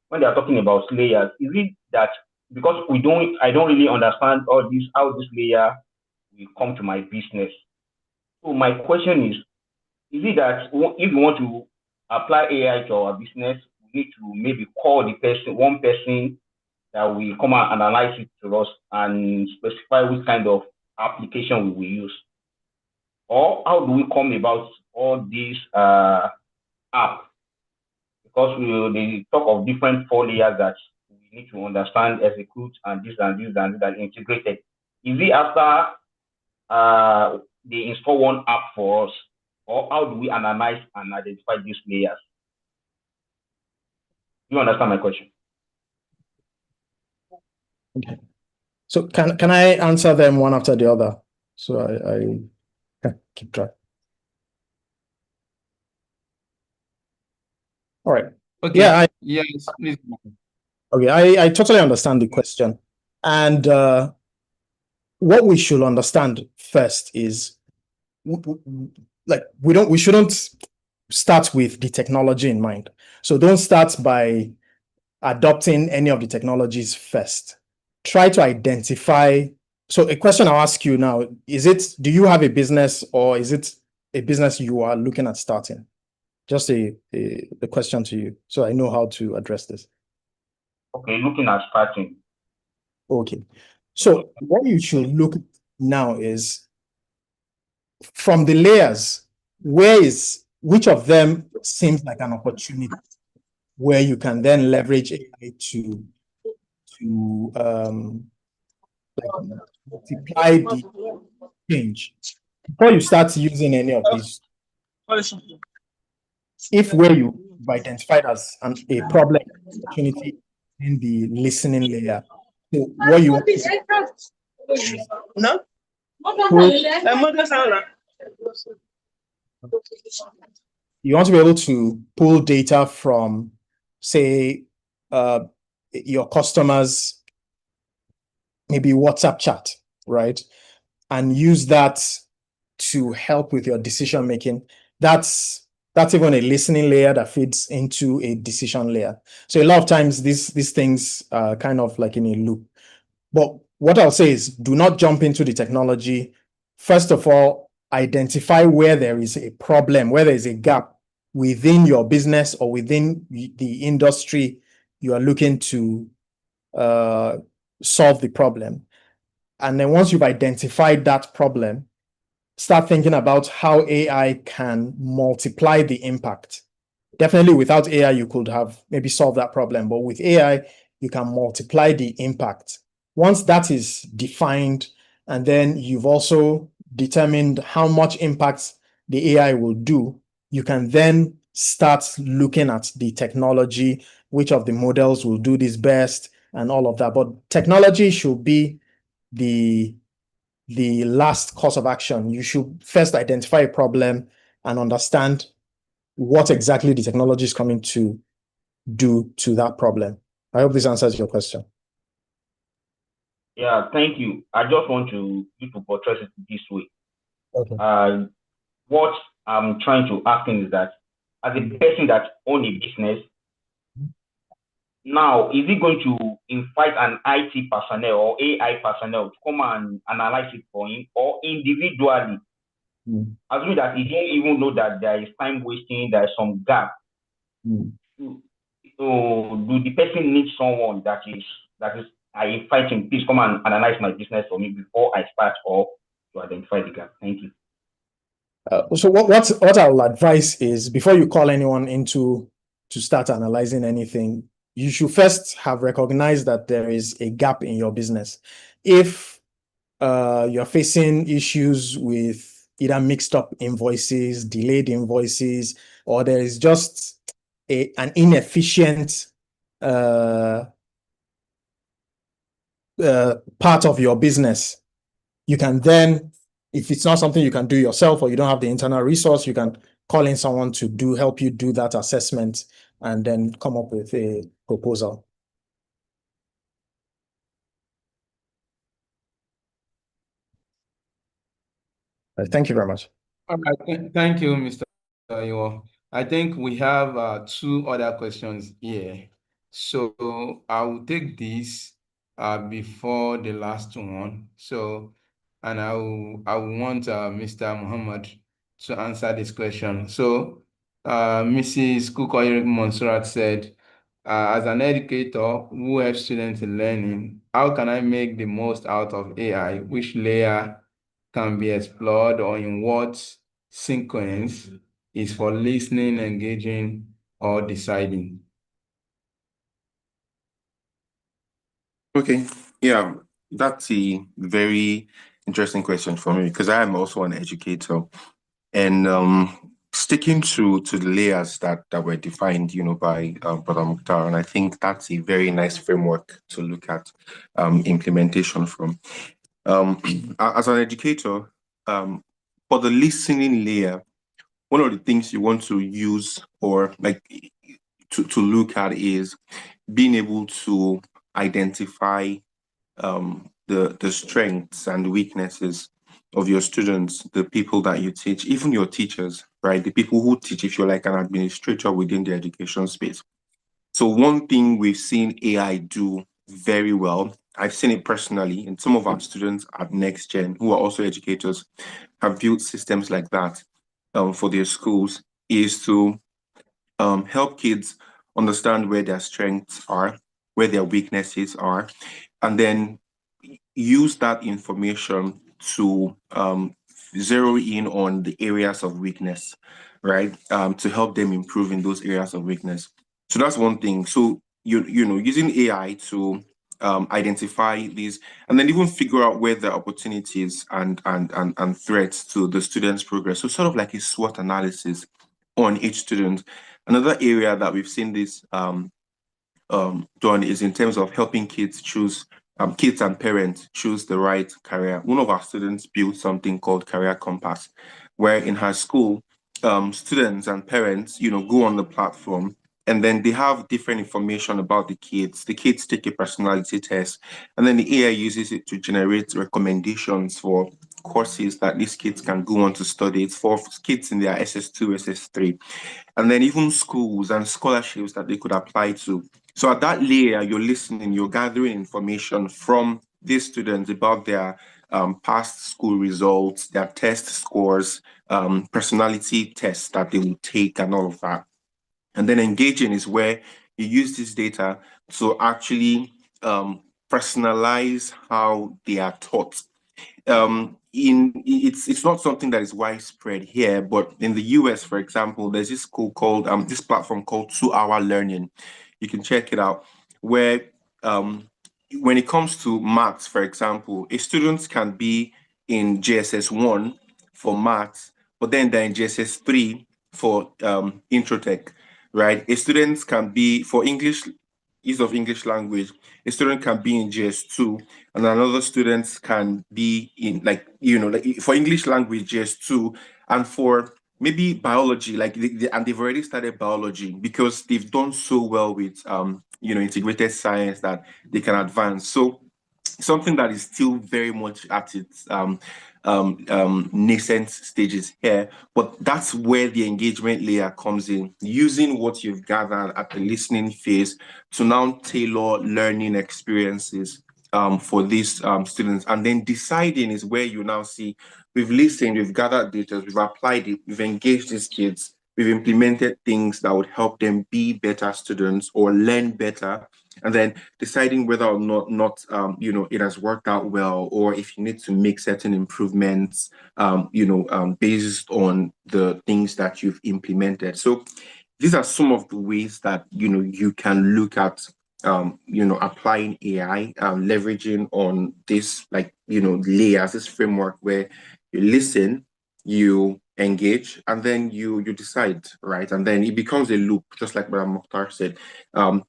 when they are talking about layers, is it that because I don't really understand all this, how this layer will come to my business? So my question is it that if we want to apply AI to our business, we need to maybe call one person that will come and analyze it to us and specify which kind of application we will use? Or how do we come about all these apps? Because they talk of different 4 layers that we need to understand, execute, and this and this and that integrated. Is it after they install one app for us, or how do we analyze and identify these layers? Do you understand my question? Okay. So can I answer them one after the other? So I can keep track. All right. Okay. Yeah. Yes, please. Okay. I totally understand the question. And what we should understand first is we shouldn't start with the technology in mind. So don't start by adopting any of the technologies first. Try to identify. So a question I'll ask you now, do you have a business or is it a business you are looking at starting? Just a question to you, so I know how to address this. Okay, looking at starting. Okay. So what you should look now is from the layers, which of them seems like an opportunity where you can then leverage AI to multiply the change before you start using any of these. If where you've identified as a problem opportunity in the listening layer, so what you want you want to be able to pull data from, say, your customers, maybe WhatsApp chat, right? And use that to help with your decision making. That's even a listening layer that feeds into a decision layer. So a lot of times these things are kind of like in a loop. But what I'll say is do not jump into the technology. First of all, identify where there is a problem, where there is a gap within your business or within the industry you are looking to solve the problem. And then once you've identified that problem, start thinking about how AI can multiply the impact. Definitely without AI, you could have maybe solved that problem, but with AI, you can multiply the impact. Once that is defined, and then you've also determined how much impact the AI will do, you can then start looking at the technology, which of the models will do this best, and all of that. But technology should be the last course of action. You should first identify a problem and understand what exactly the technology is coming to do to that problem. I hope this answers your question. Yeah, thank you. I just want you to portray it this way. Okay. What I'm trying to ask is that as a person that owns a business, now is it going to invite an IT personnel or AI personnel to come and analyze it for him, or individually? Assuming that he don't even know that there is time wasting, there is some gap. So do the person need someone that is I invite him, please come and analyze my business for me before I start, or to identify the gap? Thank you. So what I'll advise is before you call anyone to start analyzing anything, you should first have recognized that there is a gap in your business. If you're facing issues with either mixed up invoices, delayed invoices, or there is just an inefficient part of your business, you can then, if it's not something you can do yourself or you don't have the internal resource, you can call in someone to help you do that assessment and then come up with a proposal. Thank you very much. All right. Thank you, Mr. Iwo. I think we have 2 other questions here. So I will take this before the last one. So, and I will want Mr. Muhammad to answer this question. So, Mrs. Kukoye Monsurat said, as an educator who helps students in learning, how can I make the most out of AI? Which layer can be explored, or in what sequence is for listening, engaging, or deciding? Okay, yeah, that's a very interesting question for me because I am also an educator, and sticking to the layers that were defined, by Brother Mukhtar, and I think that's a very nice framework to look at implementation from. As an educator, for the listening layer, one of the things you want to use or like to look at is being able to identify the strengths and weaknesses of your students, the people that you teach, even your teachers, right? The people who teach, if you're like an administrator within the education space. So one thing we've seen AI do very well, I've seen it personally, and some of our students at Next Gen, who are also educators, have built systems like that for their schools, is to help kids understand where their strengths are, where their weaknesses are, and then use that information to zero in on the areas of weakness, right? To help them improve in those areas of weakness. So that's one thing. So using AI to identify these, and then even figure out where the opportunities and threats to the students' progress. So sort of like a SWOT analysis on each student. Another area that we've seen this done is in terms of helping kids and parents choose the right career. One of our students built something called Career Compass, where in her school, students and parents, go on the platform, and then they have different information about the kids. The kids take a personality test, and then the AI uses it to generate recommendations for courses that these kids can go on to study. It's for kids in their SS2, SS3, and then even schools and scholarships that they could apply to. So at that layer, you're listening, you're gathering information from these students about their past school results, their test scores, personality tests that they will take, and all of that. And then engaging is where you use this data to actually personalize how they are taught. It's not something that is widespread here, but in the US, for example, there's this school called this platform called 2 Hour Learning. You can check it out, where when it comes to maths, for example, a student can be in JSS1 for maths, but then they're in JSS3 for intro tech, right? A student can be for English, use of English language, a student can be in JS2, and another student can be in like for English language JS2, and for maybe biology, and they've already started biology because they've done so well with integrated science that they can advance. So something that is still very much at its nascent stages here, but that's where the engagement layer comes in, using what you've gathered at the listening phase to now tailor learning experiences for these students. And then deciding is where you now see we've listened, we've gathered data, we've applied it, we've engaged these kids, we've implemented things that would help them be better students or learn better, and then deciding whether or not it has worked out well, or if you need to make certain improvements based on the things that you've implemented. So these are some of the ways that you can look at applying AI, leveraging on this layers, this framework where you listen, you engage, and then you decide, right? And then it becomes a loop, just like Brother Mukhtar said.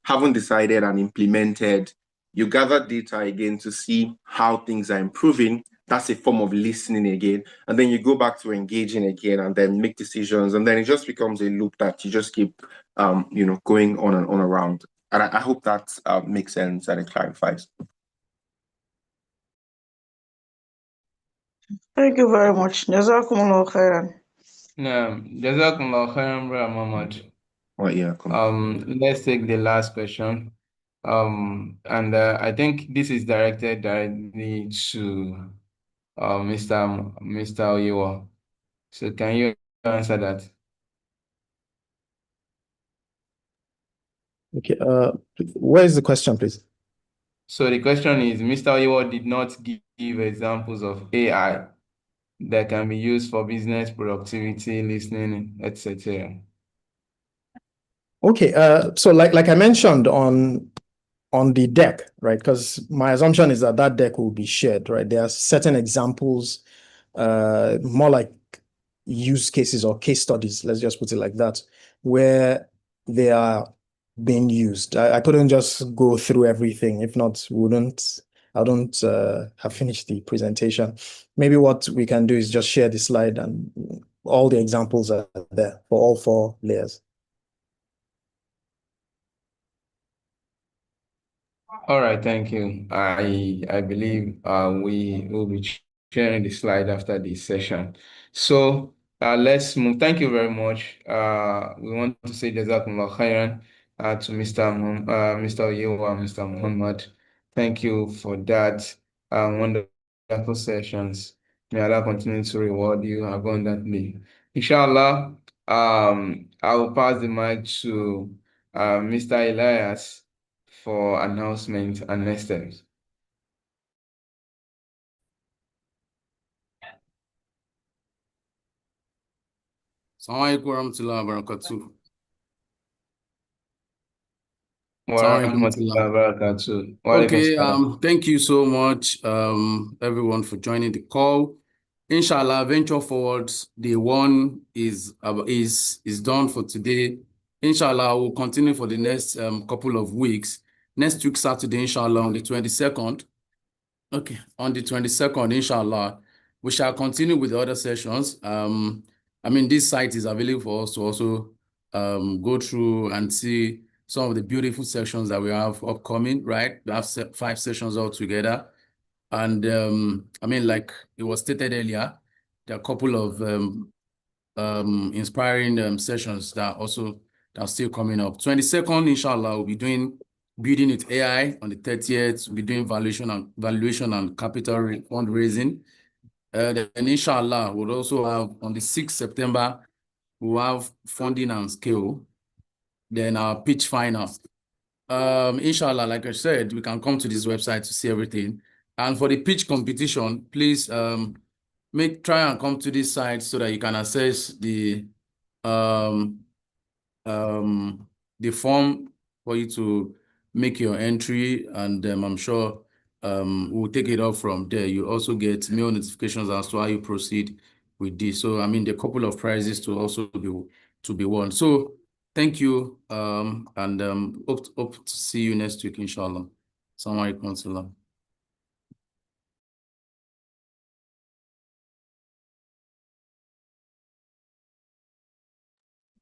Having decided and implemented, You gather data again to see how things are improving. That's a form of listening again. And then you go back to engaging again and then make decisions. And then it just becomes a loop that you just keep, going on and on around. And I hope that makes sense and it clarifies. Thank you very much. Jazakumullah khairan. Jazakumullah khairan, Brother Muhammad. Let's take the last question. And I think this is directed directly to Mr. Oyewa. So can you answer that? Okay, where is the question, please? So the question is, Mr. Oyewa did not give examples of AI that can be used for business productivity, listening, etc. Okay, so like I mentioned on the deck, right? Because my assumption is that deck will be shared, right? There are certain examples, more like use cases or case studies, let's just put it like that, where they are being used. I couldn't just go through everything. If not, I don't have finished the presentation. Maybe what we can do is just share the slide and all the examples are there for all 4 layers. All right, thank you. I believe we will be sharing the slide after this session. So let's move. Thank you very much. We want to say Jazakumullah khairan to Mr. Oyewa and Mr. Muhammad. Thank you for that wonderful sessions. May Allah continue to reward you abundantly. Inshallah, I will pass the mic to Mr. Elias for announcement and next steps. Assalamu alaikum warahmatullahi wabarakatuh. Okay, thank you so much, everyone, for joining the call. Inshallah, Venture Forwards Day 1 is done for today. Inshallah, we'll continue for the next couple of weeks. Next week, Saturday, inshallah, on the 22nd. Okay, on the 22nd, inshallah, we shall continue with the other sessions. This site is available for us to also go through and see some of the beautiful sections that we have upcoming, right? We have 5 sessions altogether. And like it was stated earlier, there are a couple of inspiring sessions that are still coming up. 22nd, inshallah, we'll be doing building with AI. On the 30th, we'll be doing valuation and capital fundraising. Then inshallah, we'll also have on the 6th September, we'll have funding and scale. Then our pitch final. Inshallah, like I said, we can come to this website to see everything. And for the pitch competition, please try and come to this site so that you can access the form for you to make your entry, and I'm sure we'll take it up from there. You also get mail notifications as to how you proceed with this. So there are a couple of prizes to also be won. So thank you, and hope to see you next week, inshallah. Assalamu alaikum.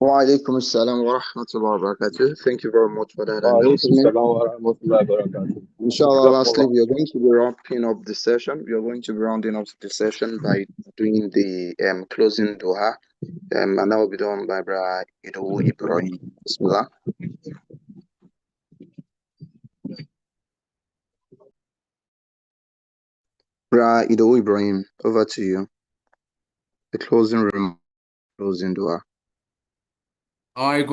Wa alaikum assalam wa rahmatullahi wa barakatuh. Thank you very much for that announcement. Inshallah, lastly, we are going to be wrapping up the session. We are going to be rounding up the session by doing the closing dua. And that will be done by Brother Ido Ibrahim. Bismillah. Brother Ido Ibrahim, over to you. The closing remark, closing dua. Sorry.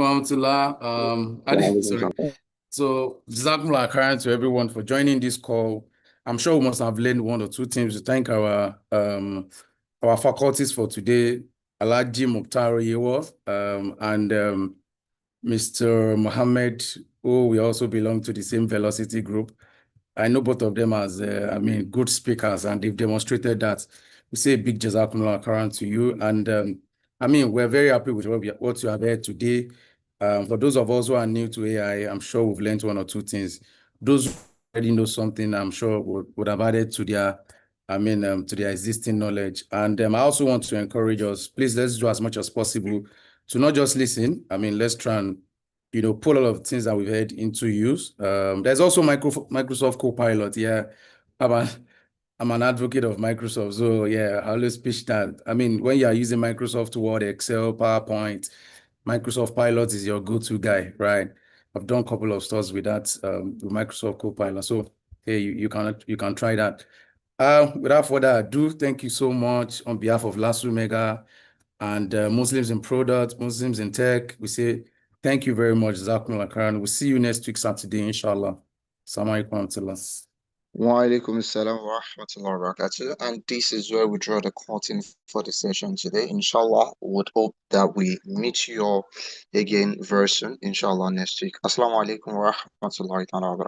So, Jazakumullah khairan to everyone for joining this call. I'm sure we must have learned 1 or 2 things. To thank our faculties for today, Alhaji Mukhtar Oyewa, and Mr. Mohammed, who we also belong to the same Velocity group. I know both of them as good speakers, and they've demonstrated that. We say a big Jazakumullah khairan to you, and we're very happy with what you have heard today. For those of us who are new to AI, I'm sure we've learned 1 or 2 things. Those already know something, I'm sure would have added to their, to their existing knowledge. And I also want to encourage us, please, let's do as much as possible to not just listen. Let's try and, put a lot of things that we've heard into use. There's also Microsoft Copilot. Yeah, I'm an advocate of Microsoft. So yeah, I always pitch that. When you are using Microsoft Word, Excel, PowerPoint, Microsoft Pilot is your go-to guy, right? I've done a couple of stuff with that, with Microsoft Copilot. So hey, you can try that. Without further ado, thank you so much on behalf of LASUMEGA and Muslims in Product, Muslims in Tech. We say thank you very much, Jazakumullah Khairan. We'll see you next week, Saturday, inshallah. Assalamu alaikum wa rahmatullah. Wa alaikum assalam wa rahmatullahi wa barakatuh. And this is where we draw the curtain for the session today. Inshallah, we would hope that we meet you all again very soon, inshallah, next week. Assalamu alaikum wa rahmatullahi wa barakatuh.